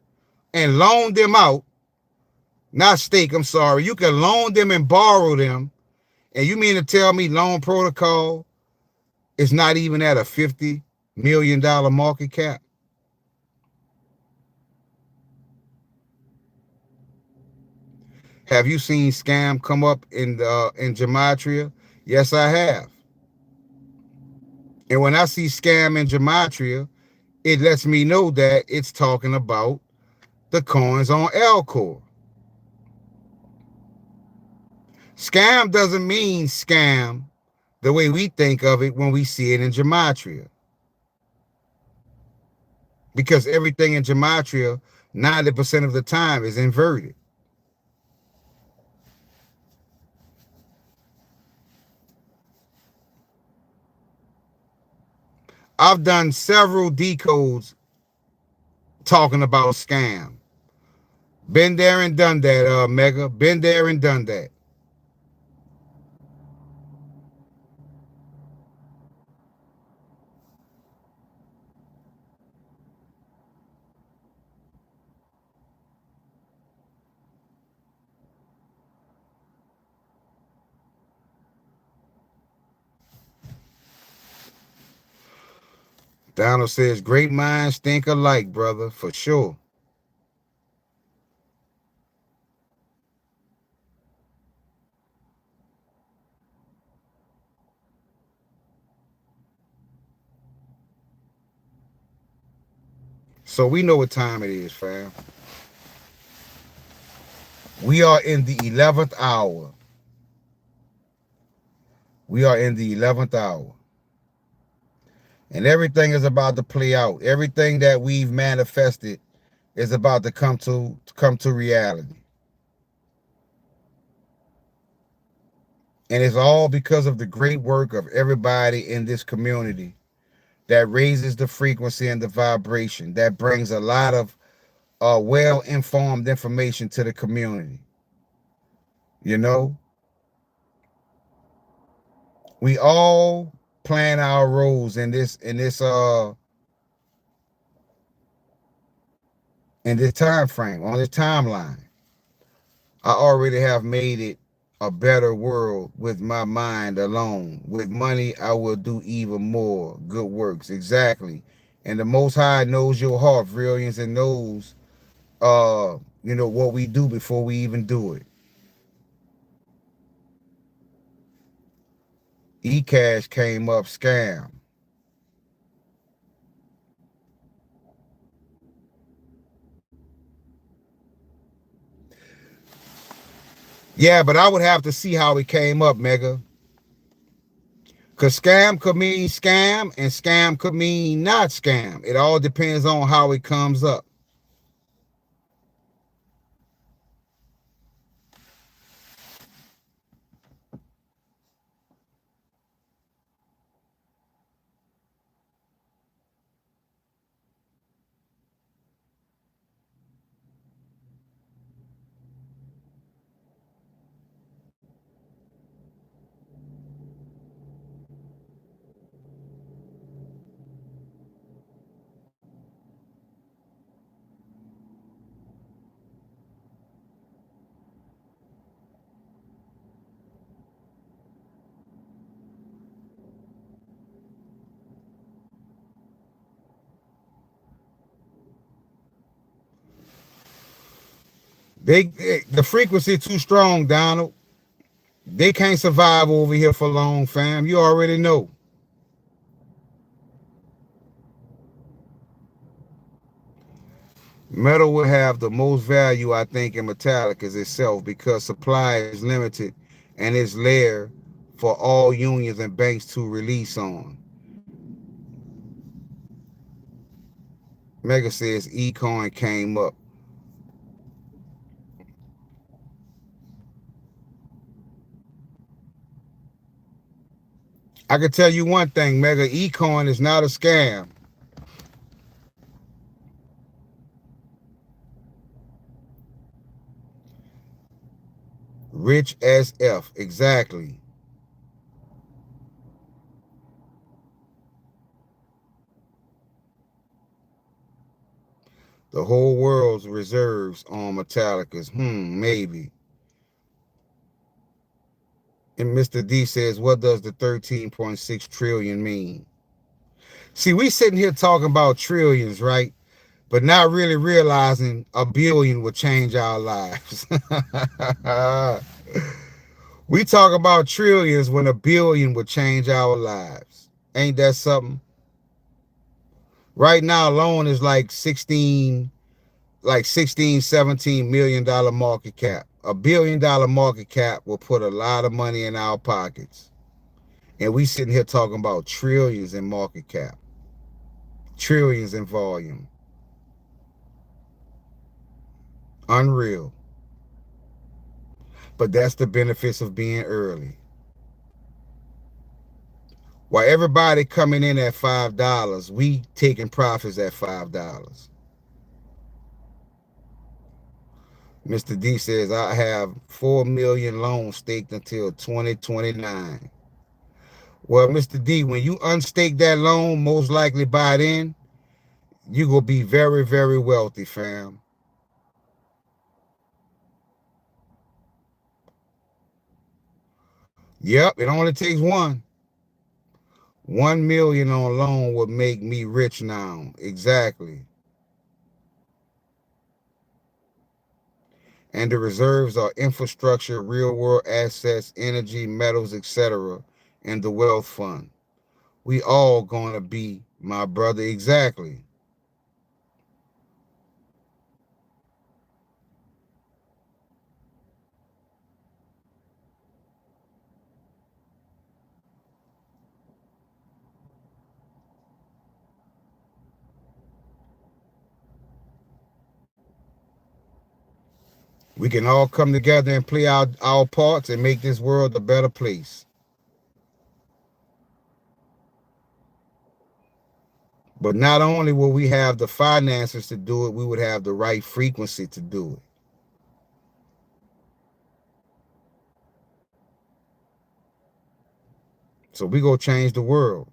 and loan them out. Not stake, I'm sorry. You can loan them and borrow them. And you mean to tell me Loan Protocol is not even at a $50 million market cap? Have you seen scam come up in Gematria? Yes, I have. And when I see scam in Gematria, it lets me know that it's talking about the coins on Alcor. Scam doesn't mean scam the way we think of it when we see it in Gematria. Because everything in Gematria, 90% of the time, is inverted. I've done several decodes talking about scam. Been there and done that, Mega. Been there and done that. Donald says, great minds think alike, brother, for sure. So we know what time it is, fam. We are in the 11th hour. We are in the 11th hour. And everything is about to play out. Everything that we've manifested is about to come to reality. And it's all because of the great work of everybody in this community that raises the frequency and the vibration, that brings a lot of well-informed information to the community. You know, we all plan our roles in this time frame, on this timeline. I already have made it a better world with my mind alone. With money, I will do even more good works. Exactly. And the Most High knows your heart, brilliance, and knows what we do before we even do it. eCash came up scam. Yeah, but I would have to see how it came up, Mega. Because scam could mean scam and scam could mean not scam. It all depends on how it comes up. The frequency too strong, Donald. They can't survive over here for long, fam. You already know. Metal will have the most value, I think, in Metallicas itself because supply is limited and it's there for all unions and banks to release on. Mega says eCoin came up. I can tell you one thing, Mega, eCoin is not a scam. Rich as F, exactly. The whole world's reserves on Metallicas. Maybe. And Mr. D says, what does the 13.6 trillion mean? See, we sitting here talking about trillions, right? But not really realizing a billion would change our lives. We talk about trillions when a billion would change our lives. Ain't that something? Right now alone is like 16, 17 million dollar market cap. $1 billion market cap will put a lot of money in our pockets. And we sitting here talking about trillions in market cap, trillions in volume. Unreal. But that's the benefits of being early. While everybody coming in at $5, we taking profits at $5. Mr. D says, I have 4 million loans staked until 2029. Well, Mr. D, when you unstake that loan, most likely by then, you gonna be very, very wealthy, fam. Yep, it only takes one. 1 million on loan would make me rich now. Exactly. And the reserves are infrastructure, real world assets, energy, metals, etc. and the wealth fund. We all gonna be, my brother. Exactly. We can all come together and play our parts and make this world a better place. But not only will we have the finances to do it, we would have the right frequency to do it. So we go change the world.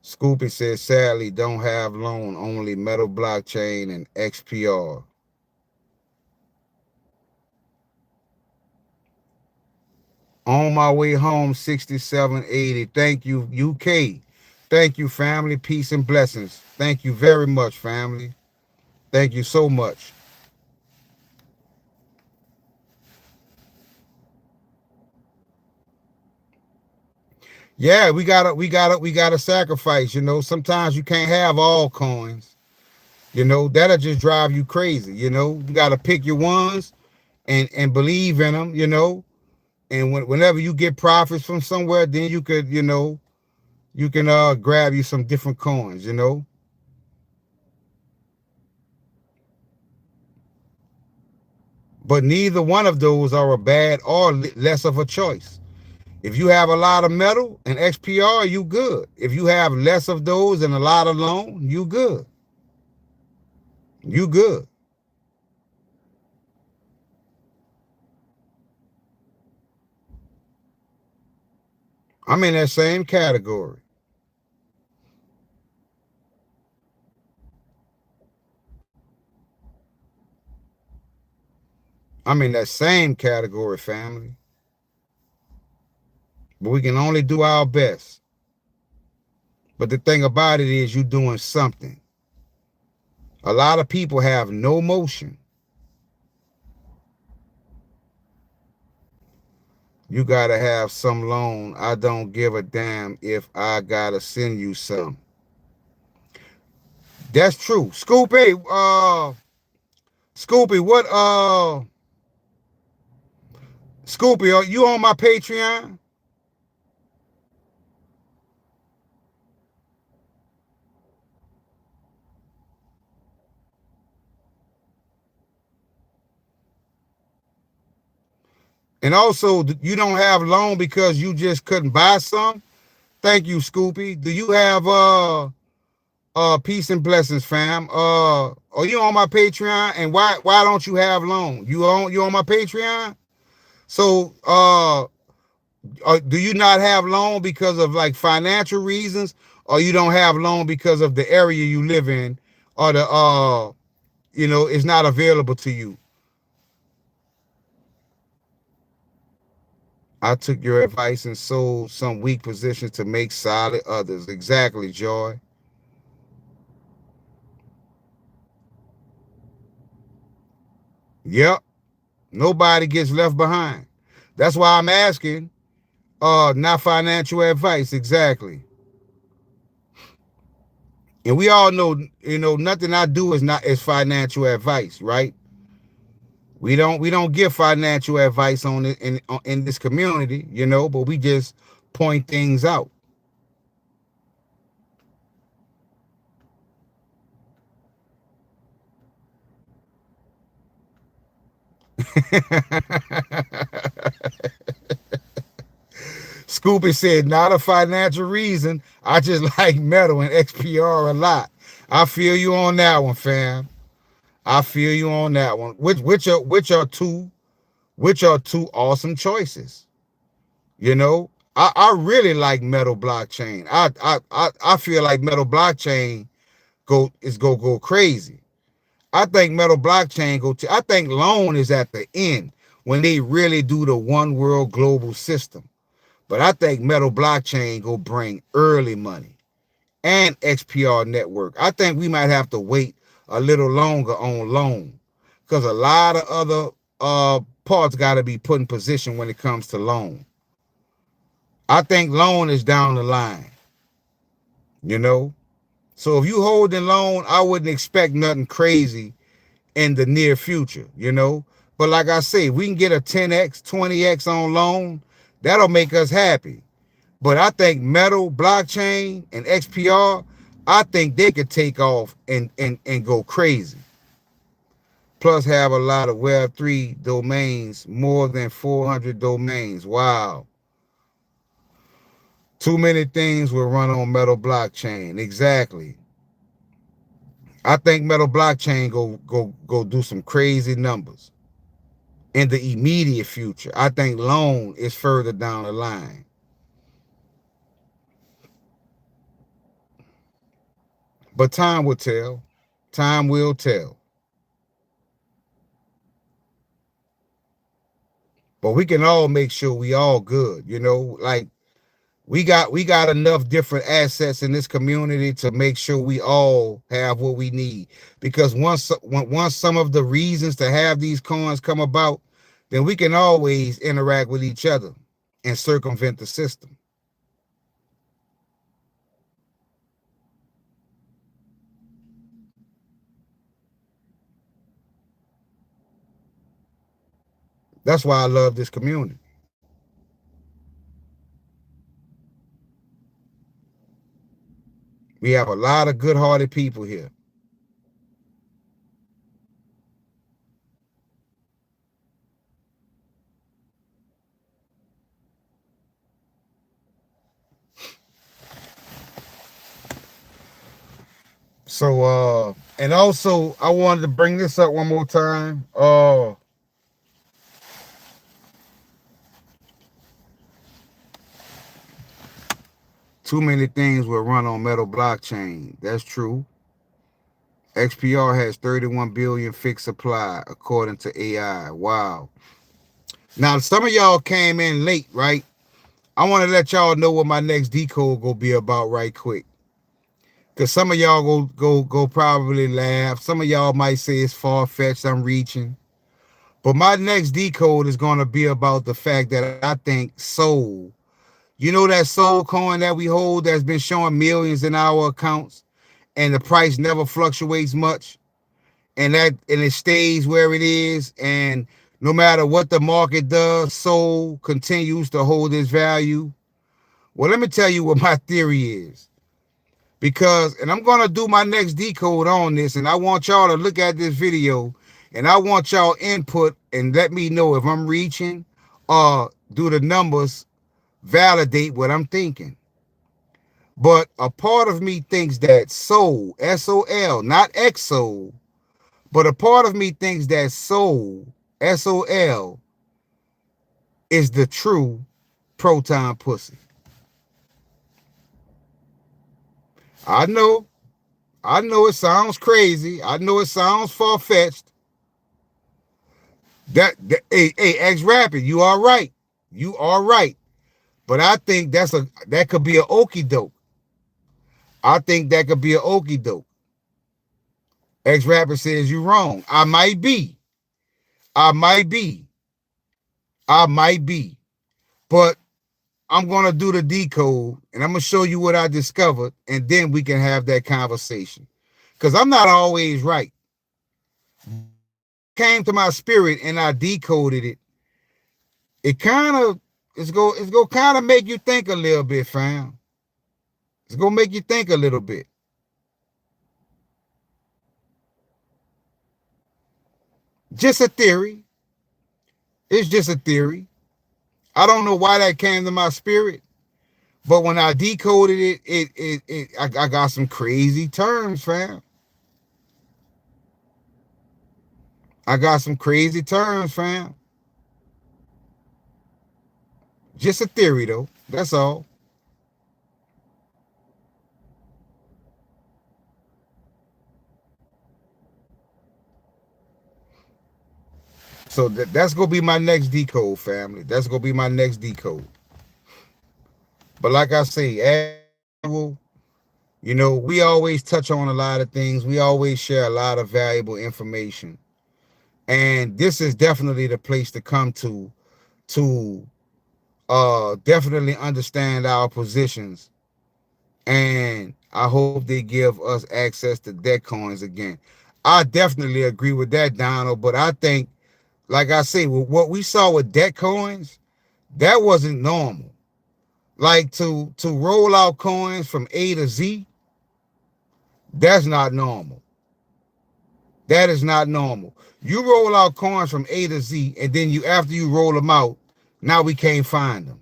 Scoopy says, sadly, don't have loan, only metal blockchain and XPR. On my way home, 6780. Thank you, UK. Thank you, family. Peace and blessings. Thank you very much, family. Thank you so much. Yeah, we gotta sacrifice. You know, sometimes you can't have all coins. You know, that'll just drive you crazy. You know, you gotta pick your ones and believe in them. You know, and whenever you get profits from somewhere, then you could, you know, you can grab you some different coins. You know. But neither one of those are a bad or less of a choice. If you have a lot of metal and XPR, you good. If you have less of those and a lot of loan, you good. You good. I'm in that same category. I'm in that same category, family. But we can only do our best. But the thing about it is you're doing something. A lot of people have no motion. You gotta have some loan. I don't give a damn if I gotta send you some. That's true. Scoopy, Scoopy, Scoopy, are you on my Patreon? And also, you don't have loan because you just couldn't buy some? Thank you, Scoopy. Do you have peace and blessings, fam? Are you on my Patreon? And why don't you have loan? You on my Patreon? So do you not have loan because of like financial reasons, or you don't have loan because of the area you live in, or the you know, it's not available to you? I took your advice and sold some weak positions to make solid others. Exactly, Joy. Yep. Nobody gets left behind. That's why I'm asking, not financial advice. Exactly. And we all know, you know, nothing I do is financial advice, right? We don't give financial advice on it in this community, you know, but we just point things out. Scoopy said, not a financial reason. I just like metal and XPR a lot. I feel you on that one, fam. I feel you on that one. Which are two awesome choices. You know, I really like metal blockchain. I feel like metal blockchain go crazy. I think metal blockchain I think loan is at the end. when they really do the one world global system. But I think Metal Blockchain go bring early money and XPR network. I think we might have to wait a little longer on loan because a lot of other parts got to be put in position when it comes to loan. I think loan is down the line, you know. So if you holding loan, I wouldn't expect nothing crazy in the near future, you know. But like I say, we can get a 10x, 20x on loan, that'll make us happy. But I think Metal, Blockchain, and XPR, I think they could take off and go crazy. Plus have a lot of Web3 domains, more than 400 domains. Wow. Too many things will run on Metal Blockchain. Exactly. I think Metal Blockchain go do some crazy numbers in the immediate future. I think loan is further down the line. But time will tell. Time will tell. But we can all make sure we all good, you know, like we got enough different assets in this community to make sure we all have what we need. Because once some of the reasons to have these coins come about, then we can always interact with each other and circumvent the system. That's why I love this community. We have a lot of good-hearted people here. So and also I wanted to bring this up one more time. Too many things will run on Metal Blockchain. That's true. XPR has 31 billion fixed supply according to AI. Wow. Now some of y'all came in late, right? I want to let y'all know what my next decode gonna be about right quick. Cause some of y'all go probably laugh. Some of y'all might say it's far-fetched, I'm reaching. But my next decode is gonna be about the fact that I think Sol, you know that Sol coin that we hold that's been showing millions in our accounts and the price never fluctuates much, and it stays where it is, and no matter what the market does, Sol continues to hold its value. Well, let me tell you what my theory is. Because, and I'm going to do my next decode on this, and I want y'all to look at this video, and I want y'all input and let me know if I'm reaching or do the numbers validate what I'm thinking. But a part of me thinks that Sol, S-O-L, not XO, but a part of me thinks that Sol, S-O-L, is the true proton pussy. I know it sounds crazy. I know it sounds far-fetched. Hey, X Rapid, you are right. You are right. But I think that could be an okie doke. I think that could be an okie doke. X Rapid says you're wrong. I might be. I might be. I might be. But I'm gonna do the decode and I'm gonna show you what I discovered, and then we can have that conversation. Because I'm not always right. Came to my spirit and I decoded it. It kind of it's gonna kind of make you think a little bit, fam. It's gonna make you think a little bit. Just a theory. It's just a theory. I don't know why that came to my spirit, but when I decoded it, I got some crazy terms, fam. I got some crazy terms, fam. Just a theory, though. That's all. So that's gonna be my next decode, family. That's gonna be my next decode. But like I say, as usual, we always touch on a lot of things. We always share a lot of valuable information. And this is definitely the place to come to definitely understand our positions. And I hope they give us access to debt coins again. I definitely agree with that, Donald. But I think, like I say, what we saw with debt coins, that wasn't normal. Like to roll out coins from A to Z, that's not normal. That is not normal. You roll out coins from A to Z, and then after you roll them out, now we can't find them.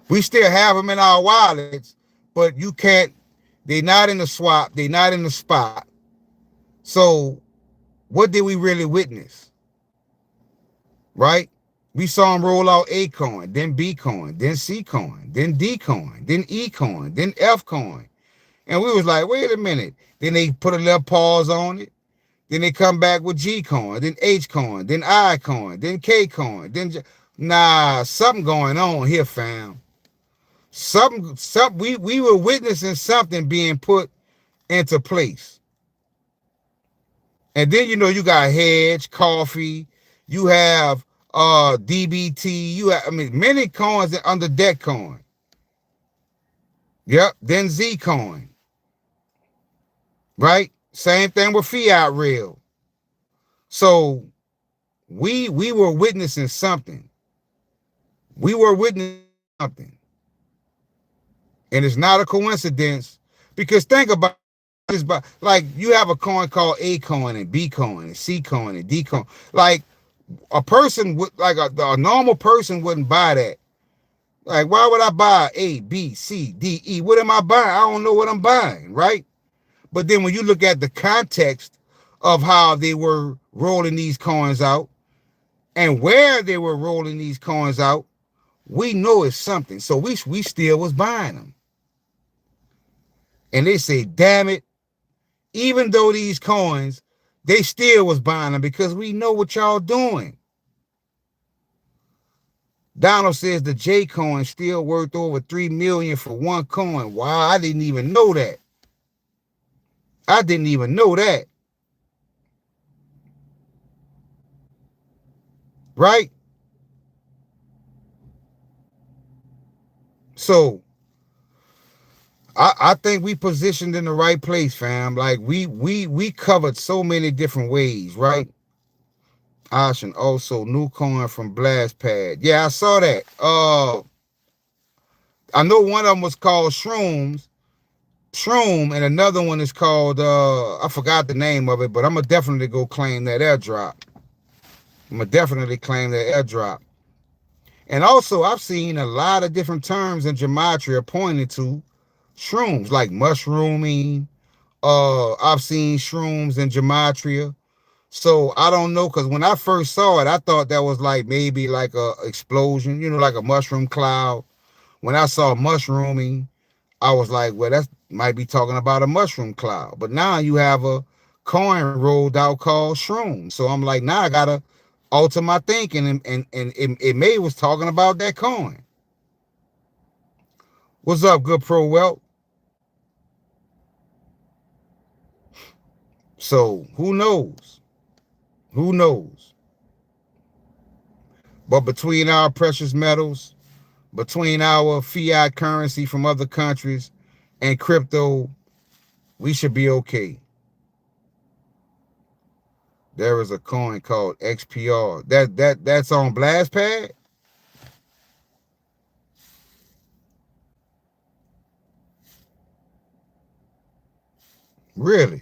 We still have them in our wallets, but you can't. They're not in the swap. They're not in the spot. So what did we really witness? Right? We saw them roll out A coin, then B coin, then C coin, then D coin, then E coin, then F coin. And we was like, wait a minute. Then they put a little pause on it. Then they come back with G coin, then H coin, then I coin, then K coin, then something going on here, fam. We were witnessing something being put into place. And then you got Hedge, Coffee, you have DBT, many coins under debt coin. Yep, then Z coin. Right? Same thing with Fiat Real. So we were witnessing something. We were witnessing something. And it's not a coincidence, because think about this, like you have a coin called A coin and B coin and C coin and D coin. Like a person would, like a normal person wouldn't buy that. Like, why would I buy A, B, C, D, E? What am I buying? I don't know what I'm buying, right? But then when you look at the context of how they were rolling these coins out and where they were rolling these coins out, we know it's something. So we still was buying them. And they say, damn it, even though these coins, they still was buying them because we know what y'all doing. Donald says the J coin still worth over $3 million for one coin. Wow, I didn't even know that. I didn't even know that. Right? So I think we positioned in the right place, fam. Like we covered so many different ways, right? Option also new coin from Blast Pad. Yeah, I saw that. I know one of them was called Shroom, and another one is called I forgot the name of it, but I'm gonna definitely go claim that airdrop. I'm gonna definitely claim that airdrop. And also, I've seen a lot of different terms in gematria pointing to shrooms, like mushrooming. I've seen shrooms in gematria. So I don't know, because when I first saw it, I thought that was like maybe like a explosion, like a mushroom cloud. When I saw mushrooming, I was like, well, that might be talking about a mushroom cloud. But now you have a coin rolled out called Shroom. So I'm like, now I gotta alter my thinking, and it may was talking about that coin. What's up, good pro Welt? So who knows? Who knows? But between our precious metals, between our fiat currency from other countries and crypto, we should be okay. There is a coin called XPR. That's on BlastPad. Really?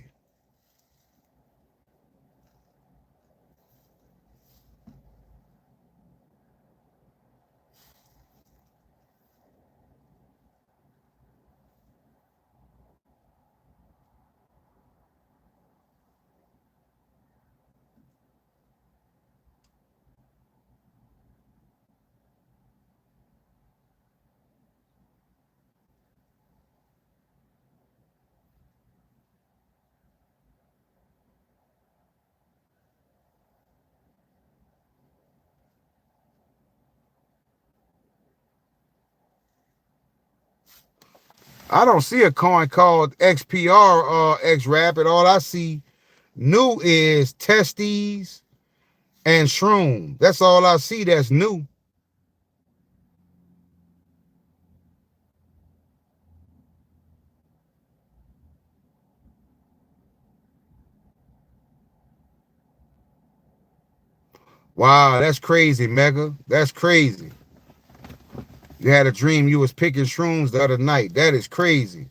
I don't see a coin called XPR X Rapid. All I see new is testes and shroom. That's all I see that's new. Wow, that's crazy, Mega. That's crazy. You had a dream you was picking shrooms the other night. That is crazy.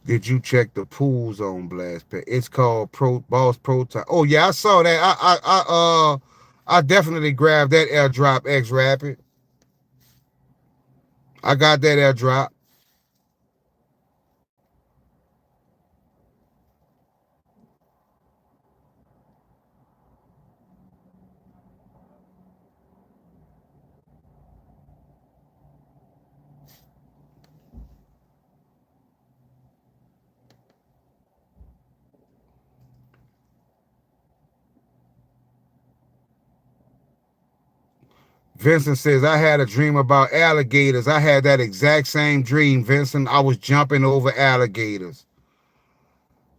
Did you check the pools on Blast Pet? It's called Boss Prototype. Oh yeah, I saw that. I definitely grabbed that airdrop X Rapid. I got that airdrop. Vincent says, I had a dream about alligators. I had that exact same dream, Vincent. I was jumping over alligators.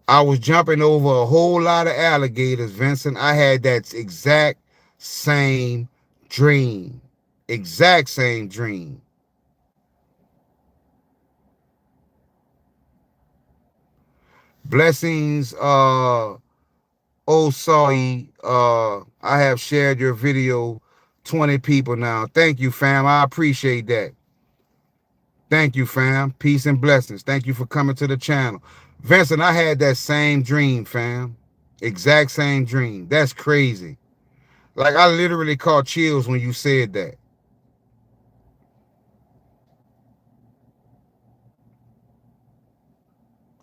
I was jumping over a whole lot of alligators, Vincent. I had that exact same dream. Exact same dream. Blessings, Osai. I have shared your video 20 people now. Thank you, fam. I appreciate that. Thank you, fam. Peace and blessings. Thank you for coming to the channel. Vincent, I had that same dream, fam. Exact same dream. That's crazy. Like, I literally caught chills when you said that.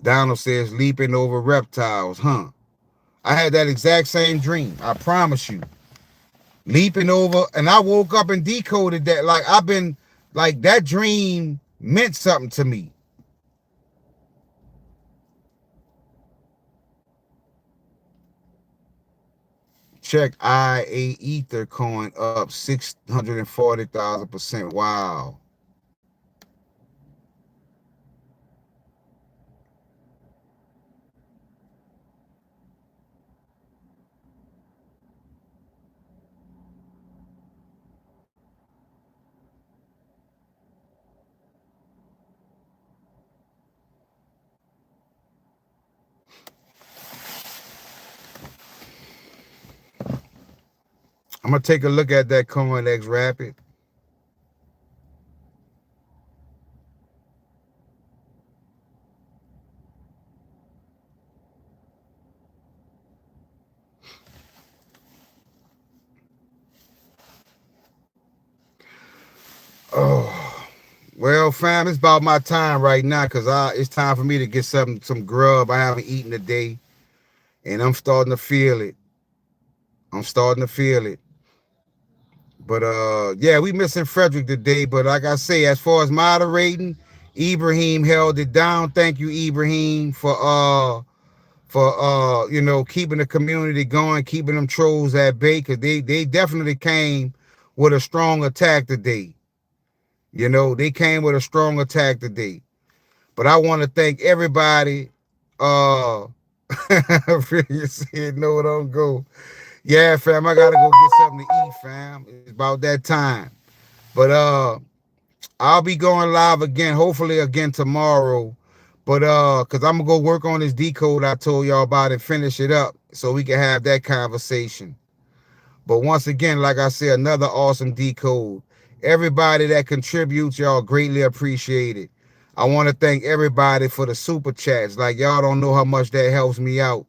Donald says, leaping over reptiles, huh? I had that exact same dream. I promise you. Leaping over, and I woke up and decoded that. Like, I've been, like, that dream meant something to me. Check IA Ether coin up 640,000%. Wow. I'm gonna take a look at that coin X Rapid. Oh, well, fam, it's about my time right now because it's time for me to get some grub. I haven't eaten today, and I'm starting to feel it. I'm starting to feel it. But yeah, we missing Frederick today. But like I say, as far as moderating, Ibrahim held it down. Thank you, Ibrahim, for you know, keeping the community going, keeping them trolls at bay, because they definitely came with a strong attack today. You know, they came with a strong attack today. But I want to thank everybody. You said no, don't go. Yeah, fam, I gotta go get something to eat, fam. It's about that time. But I'll be going live again, hopefully again tomorrow. But because I'm gonna go work on this decode I told y'all about and finish it up so we can have that conversation. But once again, like I said, another awesome decode. Everybody that contributes, y'all greatly appreciate it. I want to thank everybody for the super chats. Like, y'all don't know how much that helps me out.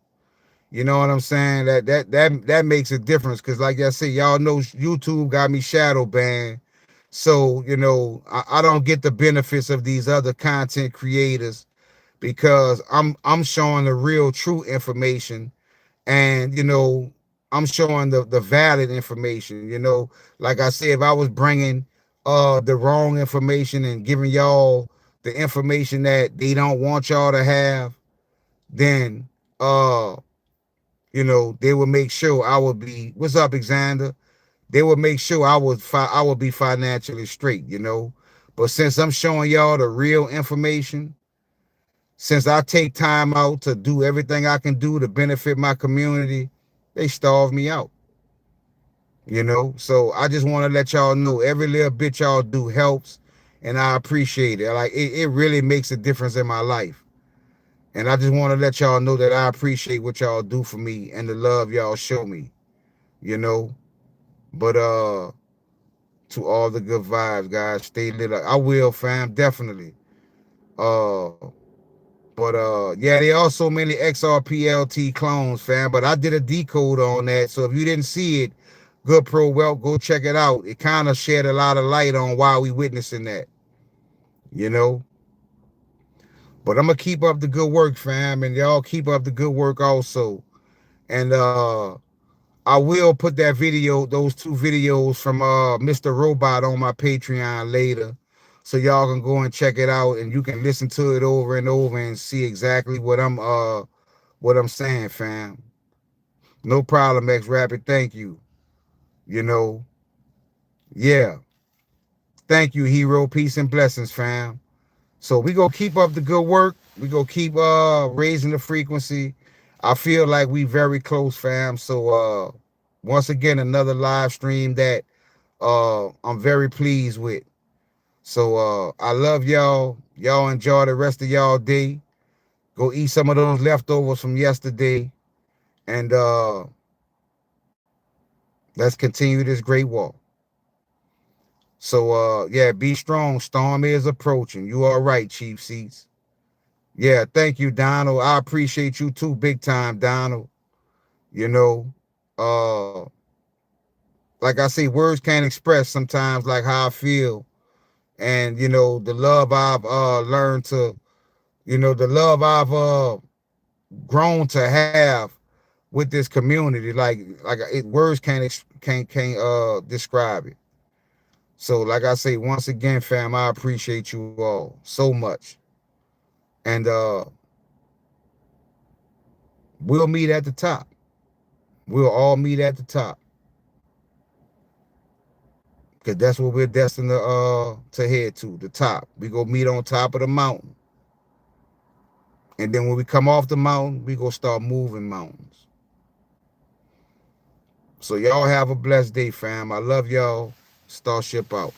You know what I'm saying? That makes a difference, because like I said, y'all know YouTube got me shadow banned. So, you know, I don't get the benefits of these other content creators, because I'm showing the real true information, and you know, I'm showing the valid information. You know, like I said, if I was bringing the wrong information and giving y'all the information that they don't want y'all to have, then you know, they would make sure I would be, what's up, Alexander? They would make sure I would be financially straight, you know. But since I'm showing y'all the real information, since I take time out to do everything I can do to benefit my community, they starve me out. You know, so I just want to let y'all know every little bit y'all do helps, and I appreciate it. Like it really makes a difference in my life. And I just want to let y'all know that I appreciate what y'all do for me and the love y'all show me, you know. But to all the good vibes, guys, stay lit up. I will, fam, definitely. Uh but yeah, there are so many XRPLT clones, fam. But I did a decode on that. So if you didn't see it, good pro, well, go check it out. It kind of shed a lot of light on why we witnessing that, you know. But I'm gonna keep up the good work, fam, and y'all keep up the good work also. And I will put that video, those two videos from Mr. Robot on my Patreon later, so y'all can go and check it out, and you can listen to it over and over and see exactly what I'm saying, fam. No problem, X Rapid. Thank you. You know, yeah. Thank you, hero. Peace and blessings, fam. So we gonna keep up the good work. We gonna keep raising the frequency. I feel like we very close, fam. So once again, another live stream that I'm very pleased with. So I love y'all. Y'all enjoy the rest of y'all day. Go eat some of those leftovers from yesterday, and let's continue this great walk. So yeah, be strong. Storm is approaching. You all right, Chief Seats. Yeah, thank you, Donald. I appreciate you too, big time, Donald. You know, like I say, words can't express sometimes like how I feel. And you know, the love I've learned to, you know, the love I've grown to have with this community, like words can't describe it. So like I say, once again, fam, I appreciate you all so much. And we'll meet at the top. We'll all meet at the top, because that's what we're destined to head to, the top. We go meet on top of the mountain. And then when we come off the mountain, we go start moving mountains. So y'all have a blessed day, fam. I love y'all. Starship out.